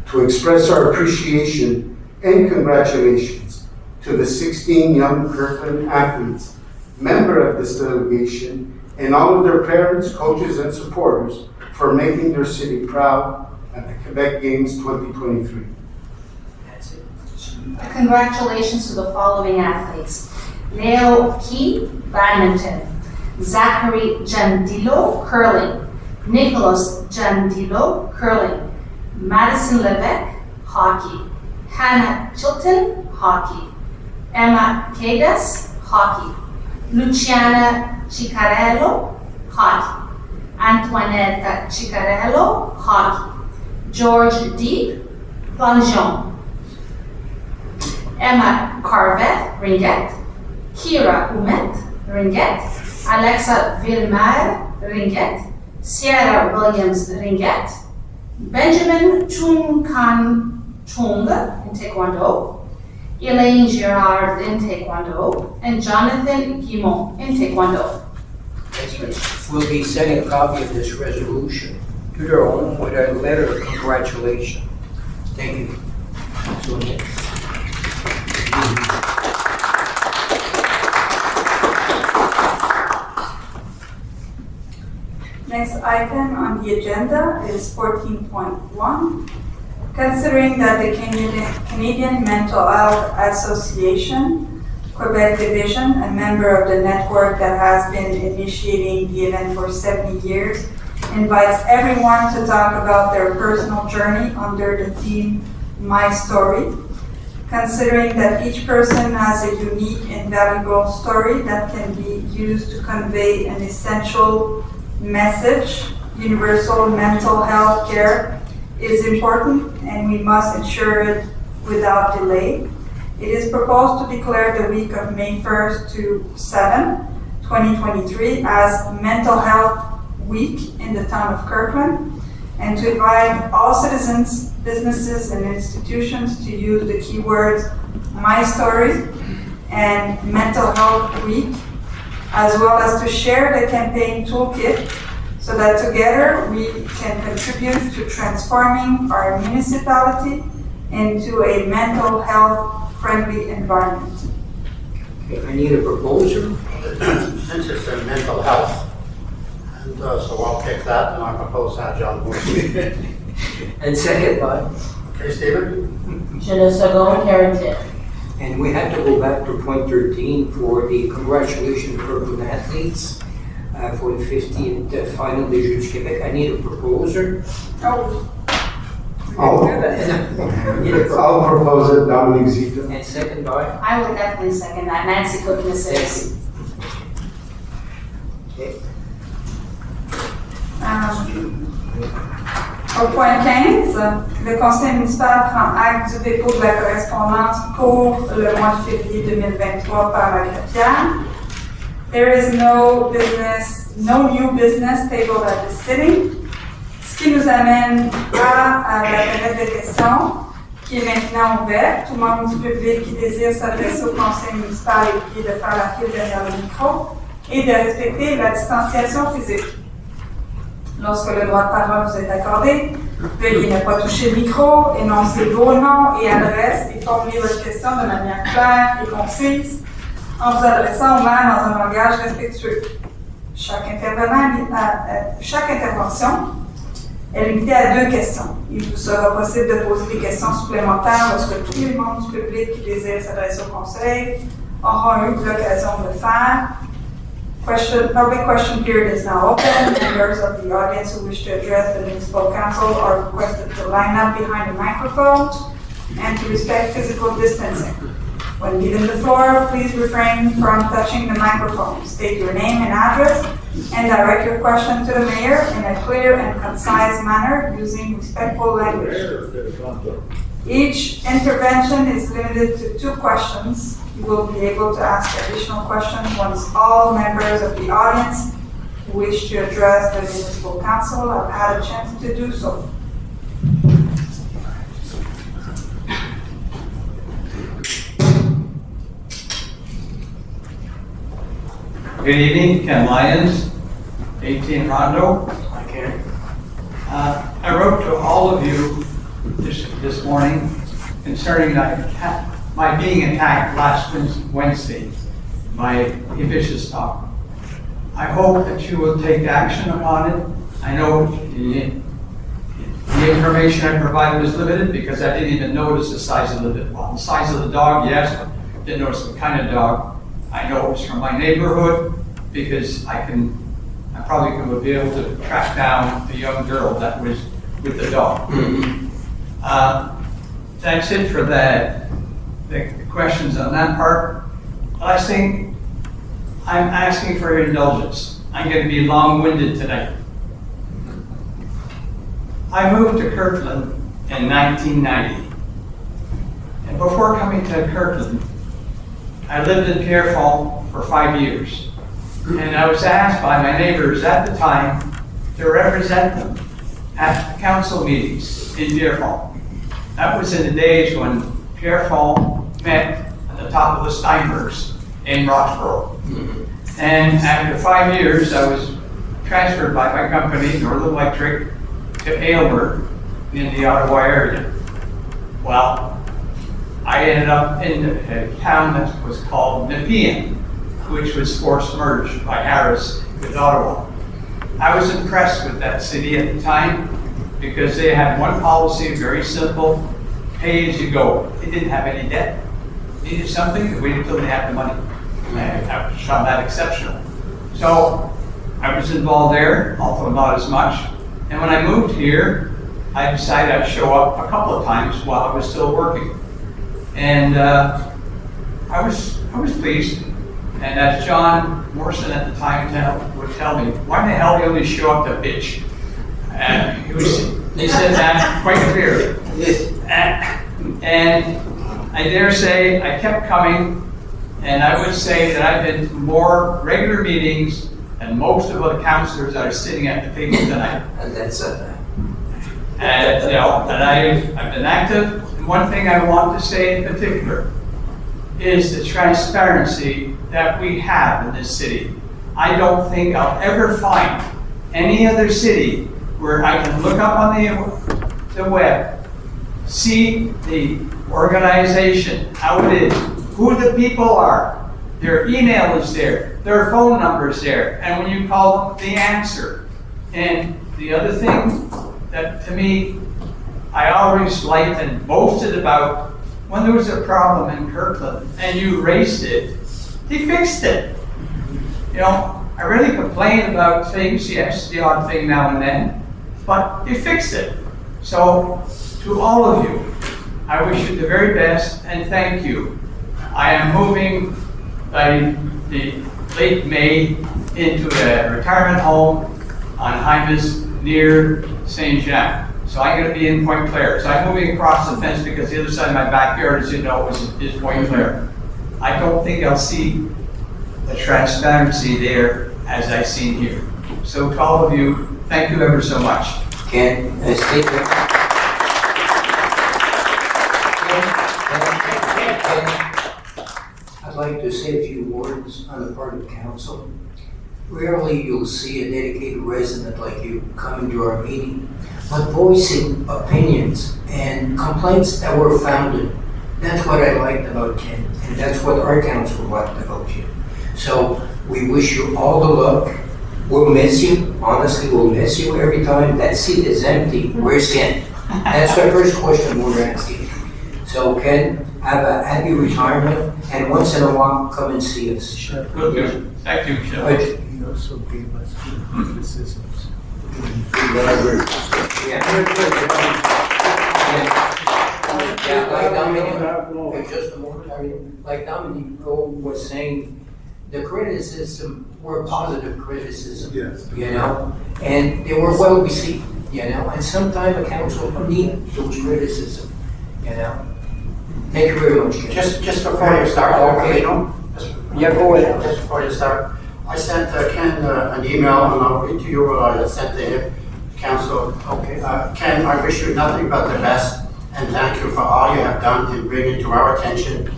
to express our appreciation and congratulations to the 16 young Kirkland athletes, member of this delegation, and all of their parents, coaches, and supporters for making their city proud at the Quebec Games 2023. That's it. Congratulations to the following athletes. Leo Key, badminton. Zachary Jandilo, curling. Nicholas Jandilo, curling. Madison Levesque, hockey. Hannah Chilton, hockey. Emma Cagas, hockey. Luciana Ciccarello, hockey. Antoinette Ciccarello, hockey. George Deep, plongeon. Emma Carvet, ringette. Kira Umet, ringette. Alexa Villemar, ringette. Sierra Williams, ringette. Benjamin Chung Kan Chung in Taekwondo. Elaine Girard in Taekwondo. And Jonathan Guimont in Taekwondo. We'll be sending a copy of this resolution to their home with a letter of congratulation. Thank you. So next. Next item on the agenda is 14.1. Considering that the Canadian Mental Health Association, Quebec Division, a member of the network that has been initiating the event for 70 years, invites everyone to talk about their personal journey under the theme My Story. Considering that each person has a unique and valuable story that can be used to convey an essential message, universal mental health care is important and we must ensure it without delay. It is proposed to declare the week of May 1st to 7, 2023 as Mental Health Week in the town of Kirkland, and to invite all citizens, businesses, and institutions to use the keywords My Story and Mental Health Week, as well as to share the campaign toolkit so that together we can contribute to transforming our municipality into a mental health friendly environment. Okay, I need a proposer. Since it's in mental health, and so I'll pick that, and I propose that, John Bush. And second by, Okay, Stephen? Je ne second Harrington. And we had to go back to point 13 for the congratulations for athletes for the 50th final des Jeux du Québec. I need a proposer. Oh. I'll I'll propose it, Dominic Zito. And second by? I would definitely second that. Nancy Cook, Mrs. Okay. Au point 15, le conseil municipal prend acte du dépôt de la correspondance pour le mois de février 2023 par la greffière. There is no new business tabled at the city. Ce qui nous amène à la période de questions qui est maintenant ouverte. Tout le monde du public qui désire s'adresser au conseil municipal est prié de faire la file derrière le micro et de respecter la distanciation physique. Lorsque le droit de parole vous est accordé, veuillez ne pas toucher le micro, énoncer vos noms et adresses et formuler votre question de manière claire et concise en vous adressant au maire dans un langage respectueux. Chaque intervention est limitée à 2 questions. Il vous sera possible de poser des questions supplémentaires lorsque tous les membres du public qui désirent s'adresser au conseil auront eu l'occasion de le faire. Public question period is now open. Members of the audience who wish to address the municipal council are requested to line up behind the microphone and to respect physical distancing. When given the floor, please refrain from touching the microphone. State your name and address and direct your question to the mayor in a clear and concise manner using respectful language. Each intervention is limited to 2 questions. You will be able to ask additional questions once all members of the audience who wish to address the municipal council have had a chance to do so. Good evening, Ken Lyons, 18 Rondo. I can. I wrote to all of you this morning concerning my being attacked last Wednesday by a vicious dog. I hope that you will take action upon it. I know the information I provided was limited because I didn't even notice the size of the size of the dog, yes, didn't notice the kind of dog. I know it was from my neighborhood because I probably would be able to track down the young girl that was with the dog. That's it for the questions on that part. Last thing, I'm asking for your indulgence. I'm going to be long-winded tonight. I moved to Kirtland in 1990. And before coming to Kirtland, I lived in Pierrefonds for 5 years. And I was asked by my neighbors at the time to represent them at the council meetings in Pierrefonds. That was in the days when Pierrefonds met at the top of the Steinbergs in Roxborough. And after 5 years, I was transferred by my company, Northern Electric, to Aylmer in the Ottawa area. Well, I ended up in a town that was called Nepean, which was forced merged by Harris with Ottawa. I was impressed with that city at the time because they had one policy, very simple, pay as you go. They didn't have any debt. Needed something, wait until they had the money. I found that exceptional. So I was involved there, although not as much. And when I moved here, I decided I'd show up a couple of times while I was still working. And I was pleased. And as John Morrison at the time would tell me, why the hell do you only show up to bitch? He said that quite clearly. And I dare say I kept coming, and I would say that I've been to more regular meetings than most of the councillors that are sitting at the table tonight. And that's And I've been active. And one thing I want to say in particular is the transparency that we have in this city. I don't think I'll ever find any other city where I can look up on the web, see the organization, how it is, who the people are, their email is there, their phone number is there, and when you call them, the answer. And the other thing that to me, I always liked and boasted about when there was a problem in Kirkland and you raised it, they fixed it. You know, I really complain about things, yes, the odd thing now and then, but they fixed it. So, to all of you, I wish you the very best and thank you. I am moving by the late May into a retirement home on Hymas near Saint Jean. So I'm going to be in Point Claire. So I'm moving across the fence because the other side of my backyard, as you know, is Point Claire. I don't think I'll see the transparency there as I've seen here. So to all of you, thank you ever so much. Ken, stay there. I'd like to say a few words on the part of council. Rarely you'll see a dedicated resident like you coming to our meeting, but voicing opinions and complaints that were founded. That's what I liked about Ken, and that's what our council liked about you. So we wish you all the luck. We'll miss you. Honestly, we'll miss you every time that seat is empty. Where's Ken? That's the first question we're asking. So Ken, have a happy retirement, and once in a while, come and see us. Sure. Good. Thank you, Michelle. He also gave us criticisms. Yeah, like Dominic, just a moment, like Dominic was saying, the criticism were positive criticism. Yes. You know, and they were well received, you know, and sometimes a council need those criticism, you know. Thank you very much. Ken. Just before you start, Okay. Yeah, go ahead. Just before you start, I sent Ken an email, and I'll read to you what I sent to him, council. Okay. Ken, I wish you nothing but the best, and thank you for all you have done in bringing to our attention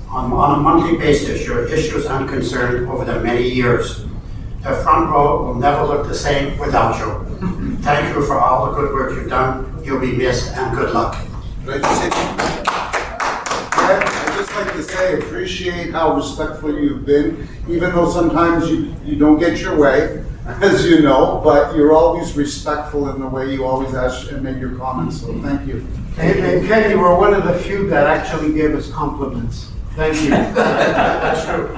on a monthly basis your issues and concerns over the many years. The front row will never look the same without you. Thank you for all the good work you've done. You'll be missed, and good luck. I'd just like to say, appreciate how respectful you've been, even though sometimes you don't get your way, as you know, but you're always respectful in the way you always ask and make your comments, so thank you. And Ken, you were one of the few that actually gave us compliments. Thank you. That's true.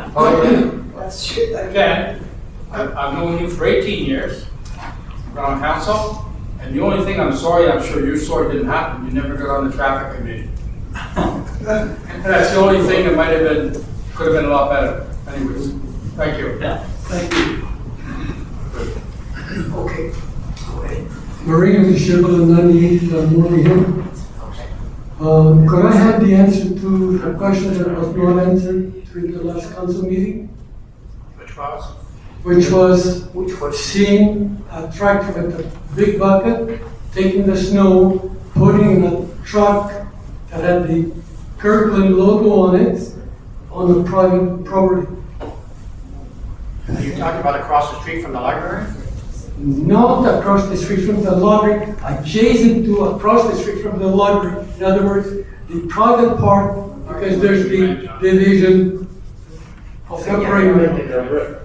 That's true. Ken, I've known you for 18 years, around council, and the only thing I'm sorry, I'm sure you're sorry didn't happen, you never got on the traffic committee. That's the only thing that might have been, could have been a lot better. Anyways, thank you. Yeah. Thank you. Okay. Go ahead. Maria Michelle, 98 Morley Hill. Could I have the answer to the question that was not answered during the last council meeting? Which was? Which was seeing a tractor with a big bucket, taking the snow, putting in a truck that had the Kirkland logo on it, on the private property. Are you talking about across the street from the library? Not across the street from the library, adjacent to across the street from the library. In other words, the private part, because there's the division of separation.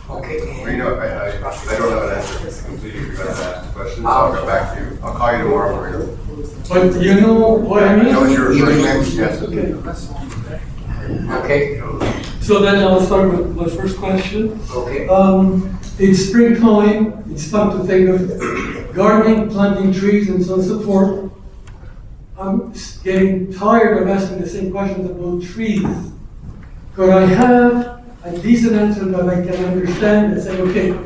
Okay. Marino, I don't have an answer completely. You're going to ask the question, so I'll go back to you. I'll call you tomorrow, Marino. But you know what I mean? I know what you're You referring remember? to. Yes. Okay. So then I'll start with my first question. Okay. It's springtime, it's time to think of gardening, planting trees and so on and so forth. I'm getting tired of asking the same questions about trees. Could I have a decent answer that I can understand and say, okay,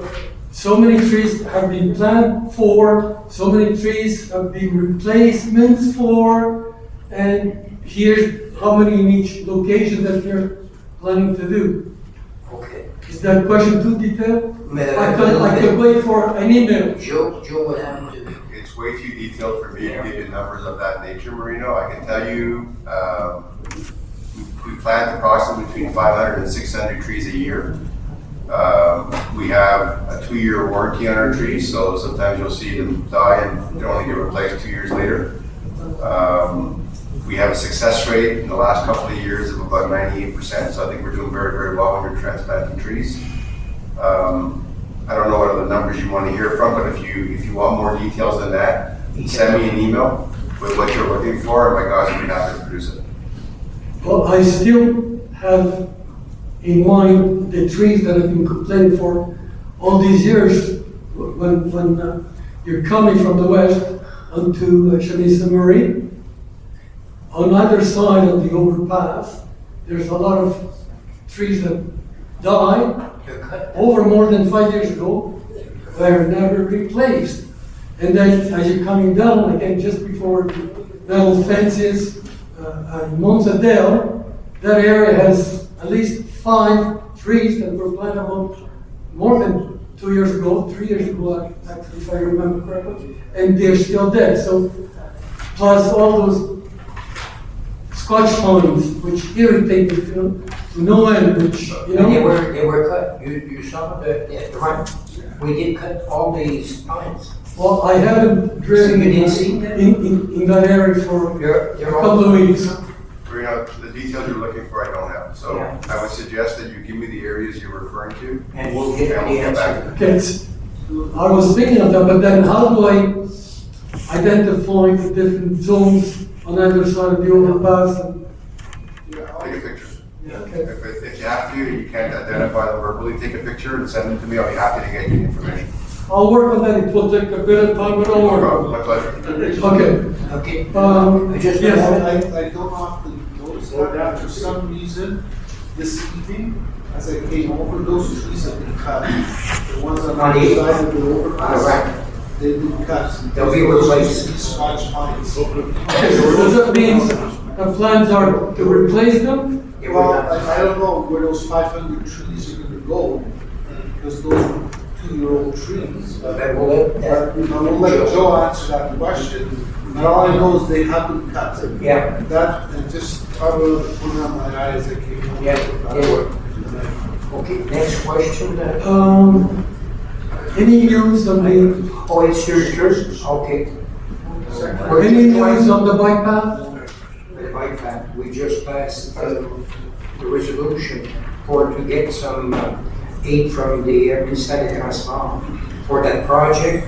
so many trees have been planted for, so many trees have been replacements for, and here's how many in each location that you're planning to do. Okay. Is that question too detailed? I could wait for an email. Joe, what happened to me? It's way too detailed for me to give you numbers of that nature, Marino. I can tell you, we plant approximately between 500 and 600 trees a year. We have a 2-year warranty on our trees, so sometimes you'll see them die and they only get replaced 2 years later. We have a success rate in the last couple of years of about 98%, so I think we're doing very, very well when we're transplanting trees. I don't know what other numbers you want to hear from, but if you want more details than that, send me an email with what you're looking for, and my guys will be happy to produce it. Well, I still have in mind the trees that I've been complaining for all these years. When you're coming from the west onto Shanisa Marie, on either side of the overpass, there's a lot of trees that died over more than 5 years ago, were never replaced. And then as you're coming down, again, just before metal fences, Monsadel, that area has at least 5 trees that were planted about more than 2 years ago, 3 years ago, actually, if I remember correctly, and they're still dead. So, plus all those Scotch pines, which irritate me to no end, which, you know. And they were cut. You saw the right. We did cut all these pines. Well, I haven't driven in that area for a couple of weeks. Marino, the details you're looking for, I don't have. So Yeah. I would suggest that you give me the areas you're referring to. And we'll get the answer. Okay, I was thinking of that, but then how do I identify the different zones on either side of the overpass? Take a picture. Okay. If you have to, you can't identify them verbally, take a picture and send them to me. I'll be happy to get you the information. I'll work on that. It will take a bit of time, but I'll No work problem. on My pleasure. it. Okay. Okay. Yes. I don't often notice that for some reason, this evening, as I came over, those trees have been cut. The ones on On the the- side of the overpass, Right. they've been cut. They'll be Those replaced. used to be Scotch pines. Okay, so does that mean the plans are to replace them? Well, I don't know where those 500 trees are gonna go, because those are 2-year-old trees. Then we'll let that. I will let Joe answer that question, and all I know is they have been cut. Yeah. That, and just out of the corner of my eye as I came home. Yeah, they were. Okay, next question. Any news on the, Oh, it's your turn? Okay. any news on the bike path? The bike path, we just passed the resolution to get some aid from the Ministère de Transport for that project.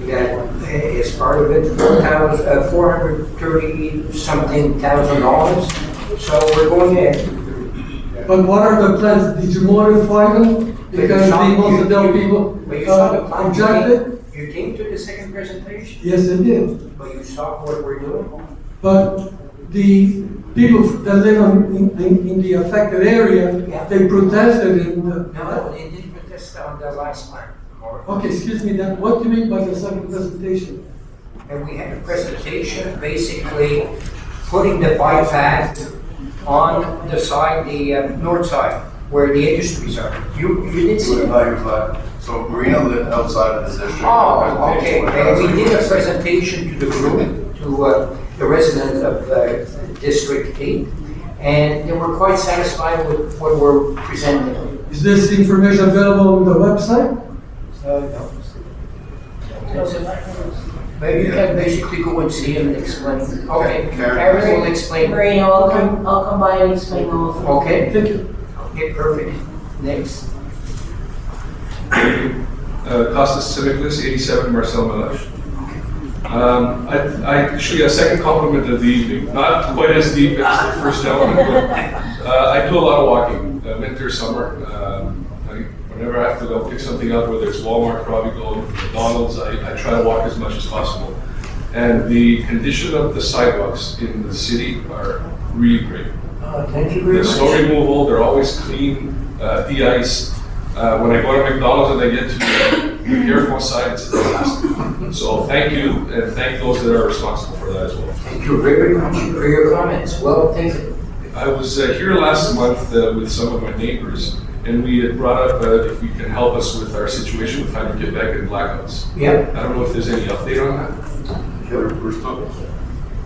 That is part of it, $430 something thousand. So we're going ahead. But what are the plans? Did you modify them? Because the Monsadel people But you saw the plan. objected? You came to the second presentation, Yes, I did. but you saw what we're doing. But the people that live in the affected area, they protested and. No, they didn't protest on the last time. Okay, excuse me, then what do you mean by the second presentation? And we had a presentation basically putting the bike path on the side, the north side, where the industries are. You did see it? So Marina lived outside of the district. Oh, okay. And we did a presentation to the group, to the residents of District 8, and they were quite satisfied with what we're presenting. Is this information available on the website? No. Maybe you can basically go and see and explain. Okay, Karen will explain. Marino, I'll come by and explain all of them. Okay, Thank you. okay, perfect. Next. Costas Civiclis, 87 Marcel Melech. I actually a second compliment of the evening, not quite as deep as the first element, but I do a lot of walking, winter, summer. Whenever I have to go pick something up, whether it's Walmart, Provigo, McDonald's, I try to walk as much as possible. And the condition of the sidewalks in the city are really great. Thank you very The much. snow removal, they're always clean, de-ice. When I go to McDonald's and I get to the careful side, it's the best. So thank you, and thank those that are responsible for that as well. Thank you very much for your comments. Well taken. I was here last month with some of my neighbors, and we had brought up if we can help us with our situation with Hydro-Quebec and blackouts. Yeah. I don't know if there's any update on that.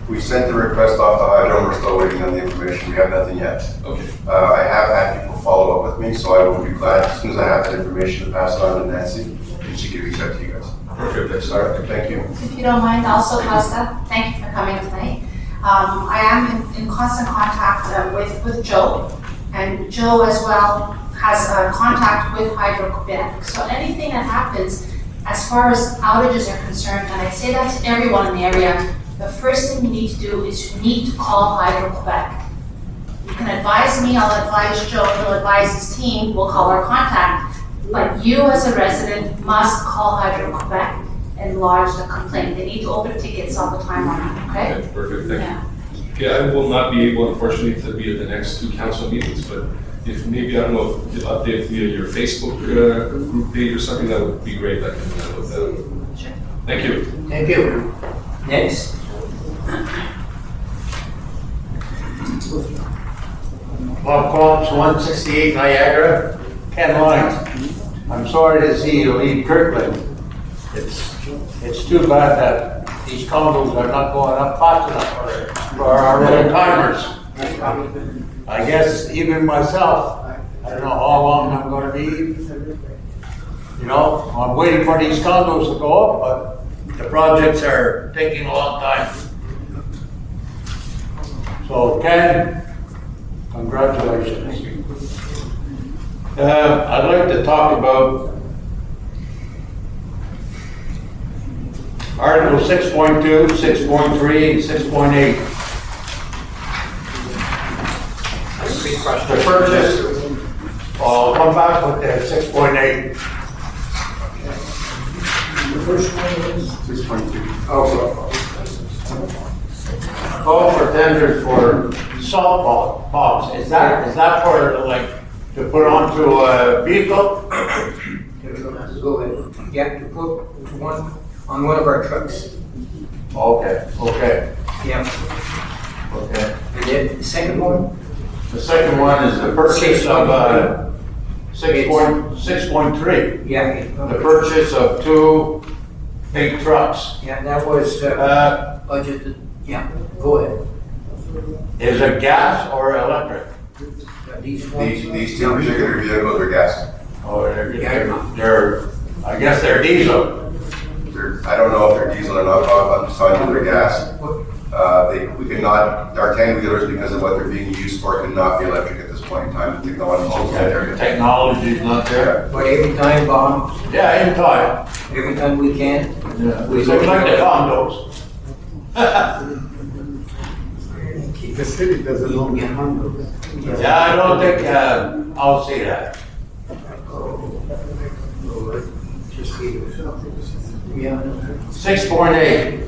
We sent the request off to Hydro, we're still waiting on the information, we have nothing yet. Okay. I have had people follow up with me, so I will be glad, as soon as I have that information, to pass it on to Nancy, and she can reach out to you guys. Perfect, thanks. All right, thank you. If you don't mind, also Costa, thank you for coming tonight. I am in constant contact with Joe, and Joe as well has contact with Hydro-Quebec. So anything that happens, as far as outages are concerned, and I say that to everyone in the area, the first thing you need to do is you need to call Hydro-Quebec. You can advise me, I'll advise Joe, he'll advise his team, we'll call our contact. But you as a resident must call Hydro-Quebec and lodge the complaint. They need to open tickets all the time on it, okay? Okay, perfect, thank you. Yeah. Yeah, I will not be able, unfortunately, to be at the next 2 council meetings, but if maybe, I don't know, if you update via your Facebook group page or something, that would be great. I can look that up. Sure. Thank you. Thank you. Next. Bob Combs, 168 Niagara, Ken Lyons. I'm sorry to see you leave Kirkland. It's too bad that these condos are not going up fast enough for our old timers. I guess even myself, I don't know how long I'm gonna be. You know, I'm waiting for these condos to go up, but the projects are taking a long time. So Ken, congratulations. I'd like to talk about Article 6.2, 6.3, and 6.8. The purchase, I'll come back with the 6.8. The first one is 6.2. Call for tenders for salt box. Is that for like to put onto a vehicle? Go ahead. Yeah, to put one on one of our trucks. Okay. Yeah. Okay. And then the second one? The second one is the purchase of 6.3. Yeah. The purchase of 2 big trucks. Yeah, that was budgeted. Yeah, go ahead. Is it gas or electric? These ones. These 2 particular vehicles are gas. Oh, they're I guess they're diesel. I don't know if they're diesel or not, Bob, I'm just telling you they're gas. We could not, our tank dealers, because of what they're being used for, could not be electric at this point in time. The technology is not there. Technology's not there. But every time, Bob, Yeah, in time. every time we can. Yeah. We look like the condos. the city doesn't own the condos. Yeah, I don't think, I'll see that. Just leave it. Yeah. 6.8,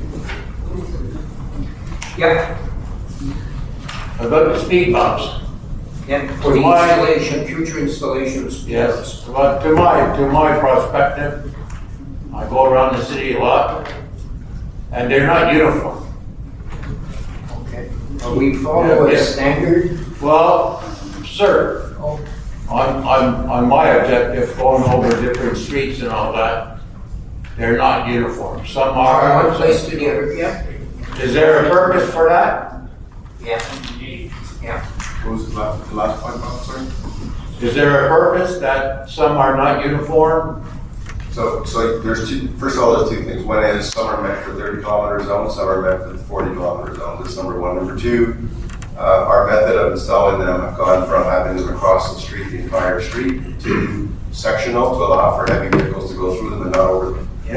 Yeah. about the speed bumps. Yeah, for the installation, future installations. Yes, but to my perspective, I go around the city a lot, and they're not uniform. Okay. We follow a Yeah. standard. Well, sir, on my objective, going over different streets and all that, they're not uniform. Some From are. one place to the other, yeah? Is there a purpose for that? Yeah. Yeah. What was the last point, Bob, sorry? Is there a purpose that some are not uniform? So there's first of all, there's 2 things. One is some are meant for 30-kilometer zones, some are meant for 40-kilometer zones. That's number one. Number 2, our method of installing them have gone from having them across the street, the entire street, to sectional to allow for heavy vehicles to go through them and not over them. So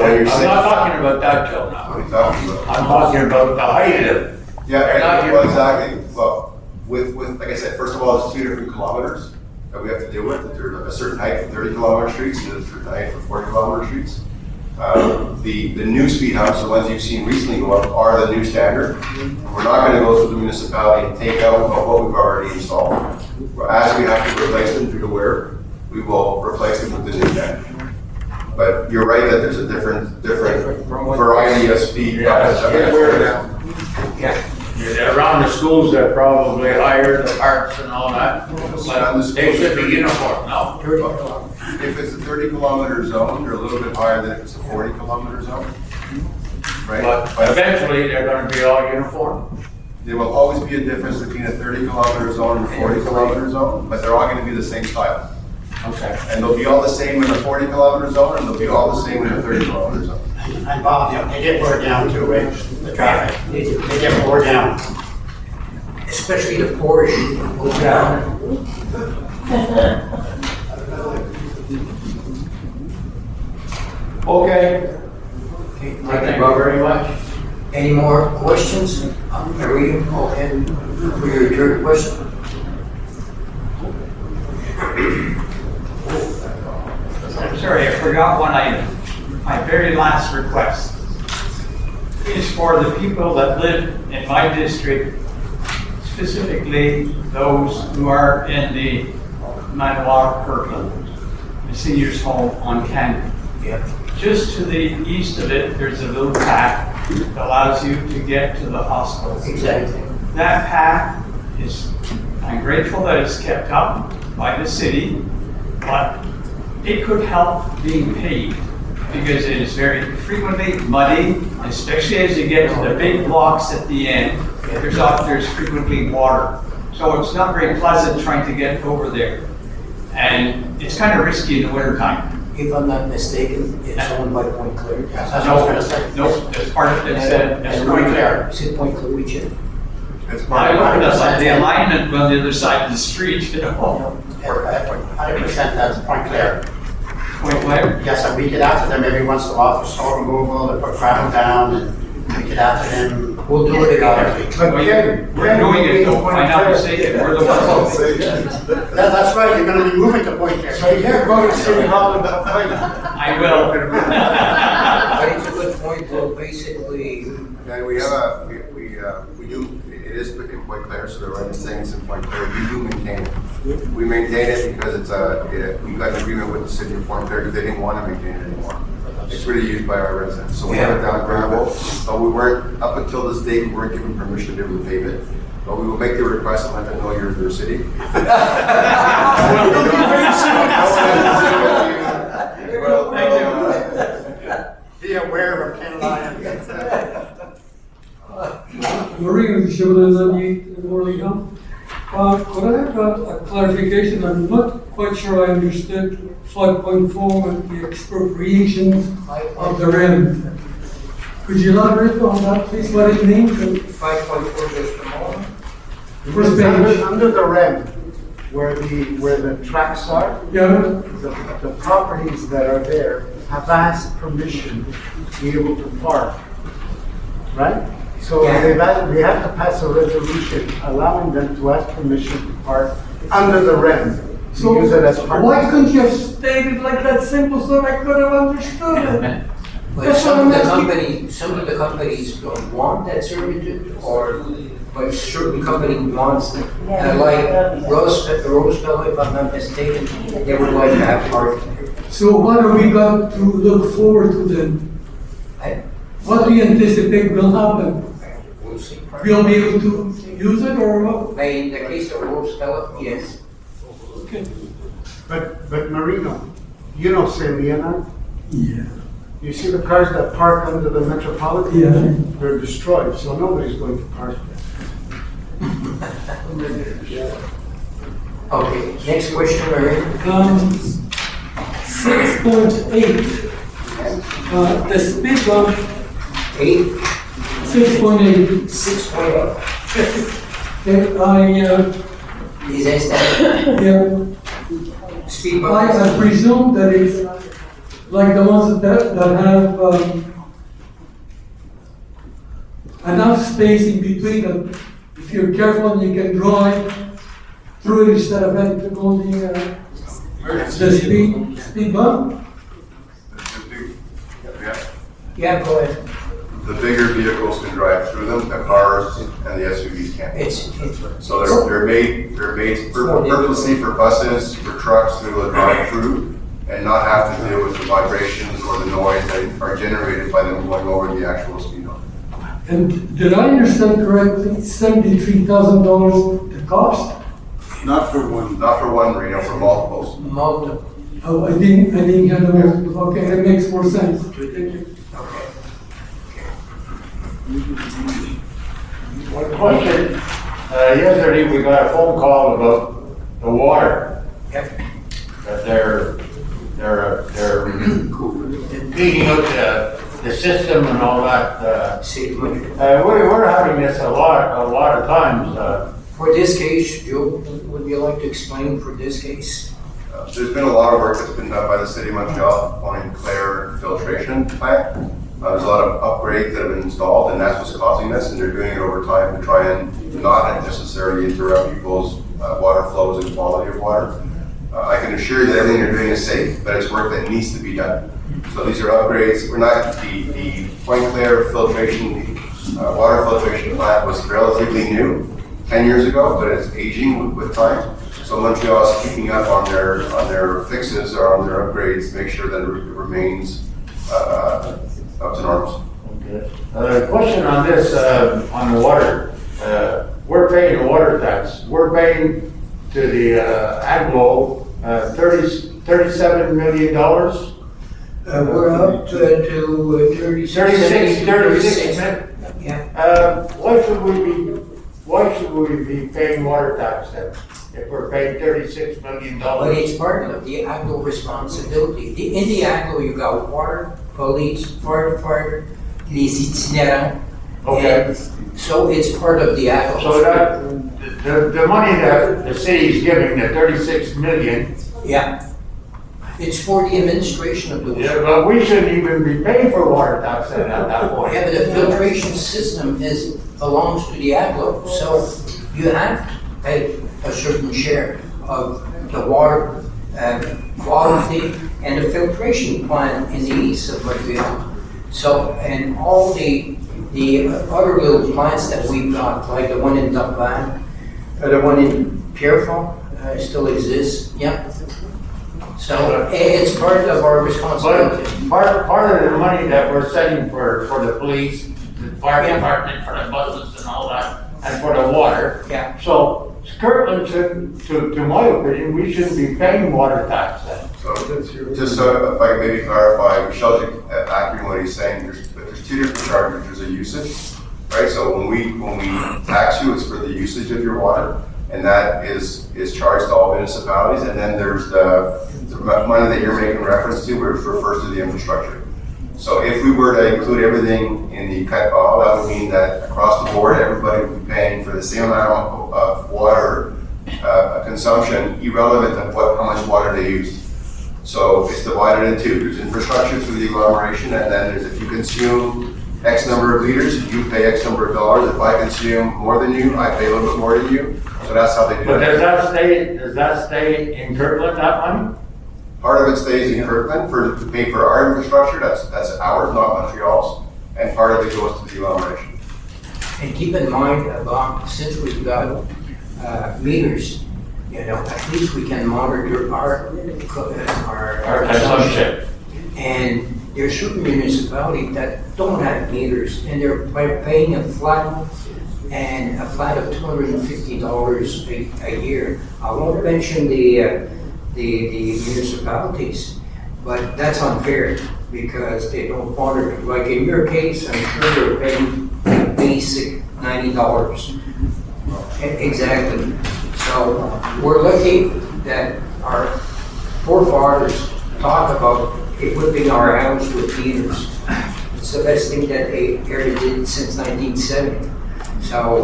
I'm not talking about that, Joe, now. What are you talking about? I'm talking about the height of it. Yeah, well, exactly. Well, with like I said, first of all, there's 2 different kilometers that we have to deal with. There's a certain height for 30-kilometer streets and a certain height for 40-kilometer streets. The new speed humps, the ones you've seen recently go up, are the new standard. We're not going to go through the municipality and take out what we've already installed. As we have to replace them through the wear, we will replace them with the new standard. But you're right that there's a different variety of speed. Yeah. Around the schools, they're probably higher, the parks and all that. But they should be uniform, no? If it's a 30-kilometer zone, they're a little bit higher than if it's a 40-kilometer zone. Right? But eventually, they're gonna be all uniform. There will always be a difference between a 30-kilometer zone and a 40-kilometer zone, but they're all going to be the same style. Okay. And they'll be all the same in the 40-kilometer zone, and they'll be all the same in the 30-kilometer zone. And Bob, they get wore down too, right? The traffic, they get wore down. Especially the Porsche. Yeah. Okay. Thank you very much. Any more questions? Maria, go ahead for your third question. I'm sorry, I forgot one item. My very last request is for the people that live in my district, specifically those who are in the Manawa Kirkland, the seniors home on Canyon. Yep. Just to the east of it, there's a little path that allows you to get to the hospital. Exactly. That path is, I'm grateful that it's kept up by the city, but it could help being paved because it is very frequently muddy, especially as you get to the big blocks at the end. There's frequently water. So it's not very pleasant trying to get over there. And it's kind of risky in the wintertime. If I'm not mistaken, it's owned by Point Clear. Yes, that's what I was gonna say. Nope, it's part of, it's Point Clear. Is it Point Clear, Richard? It's I part of looked at the alignment on the other side of the street, you know. 100% that's Point Clear. Point Clear? Yes, and we get after them every once in a while for snow removal, they put gravel down, and we get after them. We'll do it again. We're doing it though, if I'm not mistaken, we're the ones. That's right, you're gonna be moving to Point Clear. So you can't go to City Hall and fight. I will. But it's a good point, well, basically, And we have we do, it is in Point Claire, so they're right saying it's in Point Claire. We do maintain it. We maintain it because it's we got an agreement with the city of Point Claire because they didn't want to maintain it anymore. It's really used by our residents. So we have it down gravel, but we weren't, up until this date, we weren't given permission to repave it. But we will make the request and let them know you're their city. Thank you. Be aware of Ken Lyon. Maria, could I have a clarification? I'm not quite sure I understood 5.4 with the expropriations of the REM. Could you elaborate on that, please, what it means? 5.4 just a moment. First page. Under the REM, where the tracks are, Yeah, the properties that are there have asked permission to be able to park, right? So we have to pass a resolution allowing them to ask permission to park under the REM, to so use it as parking. why couldn't you have stated like that simple so I could have understood it? But That's what some I'm of asking. the companies don't want that servitude, but certain company wants it. Like Roseville, if I'm not mistaken, they would like to have parking. So what are we going to look forward to then? What do you anticipate will happen? We'll see. We'll be able to use it or what? In the case of Roseville, yes. Okay. But Marino, you know San Leonard? Yeah. You see the cars that park under the Metropolitan? Yeah. They're destroyed, so nobody's going to park there. Okay, next question, Maria. 6.8. The speed bump, 8, 6.8. 6.8. Is that speed bump? I presume that it's like the ones that have enough space in between that if you're careful you can drive through it instead of having to go the speed bump. Yeah, go ahead. The bigger vehicles can drive through them, the cars and the SUVs can't. So they're made purposely for buses, for trucks to be able to drive through and not have to deal with the vibrations or the noise that are generated by them going over the actual speed limit. And did I understand correctly, $73,000 the cost? Not for one. Not for one, Reno, for multiples. Multiple. Oh, I didn't get the multiple. Okay, that makes more sense. Thank you. One question, yesterday we got a phone call about the water. Yep. That they're cleaning out the system and all that. We're having this a lot of times. For this case, Joe, would you like to explain for this case? There's been a lot of work that's been done by the city of Montreal on a Claire filtration plant. There's a lot of upgrades that have been installed, and that's what's causing this, and they're doing it over time to try and not necessarily interrupt people's water flows and quality of water. I can assure you that everything they're doing is safe, but it's work that needs to be done. So these are upgrades. We're not, the Point Claire filtration, water filtration plant was relatively new 10 years ago, but it's aging with time. So Montreal is keeping up on their fixes or on their upgrades to make sure that it remains up to norms. Okay. Question on this, on the water. We're paying the water tax. We're paying to the Aglo $37 million. We're up to 36. Yeah. Why should we be paying water tax then? If we're paying $36 million? But it's part of the AGLO responsibility. In the AGLO, you got water, police, fire department, les itinérants. Okay. And so it's part of the AGLO. So that, the money that the city is giving, the 36 million. Yeah. It's for the administration of the water. Yeah, but we shouldn't even be paying for water tax then at that point. Yeah, but the filtration system belongs to the AGLO, so you have to pay a certain share of the water quality and the filtration plant in the east of Montreal. So, and all the other little plants that we've got, like the one in Dublin, the one in Pierrefonds, still exists, yeah. So it's part of our responsibility. But part of the money that we're setting for the police, the fire department, for the buses and all that, and for the water. Yeah. So Kirtland should, to my opinion, we shouldn't be paying water tax then. So just so if I can maybe clarify, Michelle's accurate in what he's saying. There's two different charges. There's a usage, right? So when we tax you, it's for the usage of your water, and that is charged to all municipalities. And then there's the money that you're making reference to, which refers to the infrastructure. So if we were to include everything in the cut ball, that would mean that across the board, everybody would be paying for the same amount of water consumption, irrelevant of how much water they use. So it's divided in two. There's infrastructure through the agglomeration, and then there's if you consume X number of liters, you pay X number of dollars. If I consume more than you, I pay a little bit more than you. So that's how they do it. But does that stay in Kirtland, that money? Part of it stays in Kirtland to pay for our infrastructure. That's ours, not Montreal's, and part of it goes to the agglomeration. And keep in mind, since we've got meters, at least we can monitor our consumption. And there's certain municipalities that don't have meters, and they're paying a flat of $250 a year. I won't mention the municipalities, but that's unfair because they don't monitor. Like in your case, I'm sure you're paying basic $90. Exactly. So we're lucky that our forefathers talk about equipping our house with meters. It's the best thing that they ever did since 1970. So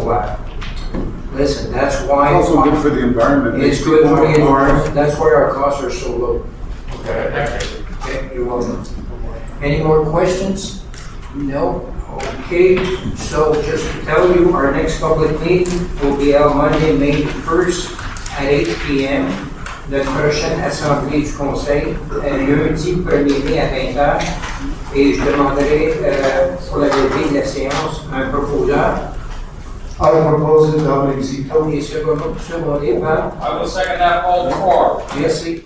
listen, that's why It's also good for the environment. it's good for the environment. That's why our costs are so low. Okay. Okay, you're welcome. Any more questions? No? Okay, so just to tell you, our next public meeting will be on Monday, May 1st at 8 p.m. Notre prochaine assemblée du conseil, lundi 1er mai à 20h. Et je demanderai pour la levée de la séance un proposeur. I propose it, Dominic Zito. Et secondé par... I will second that all before. Merci.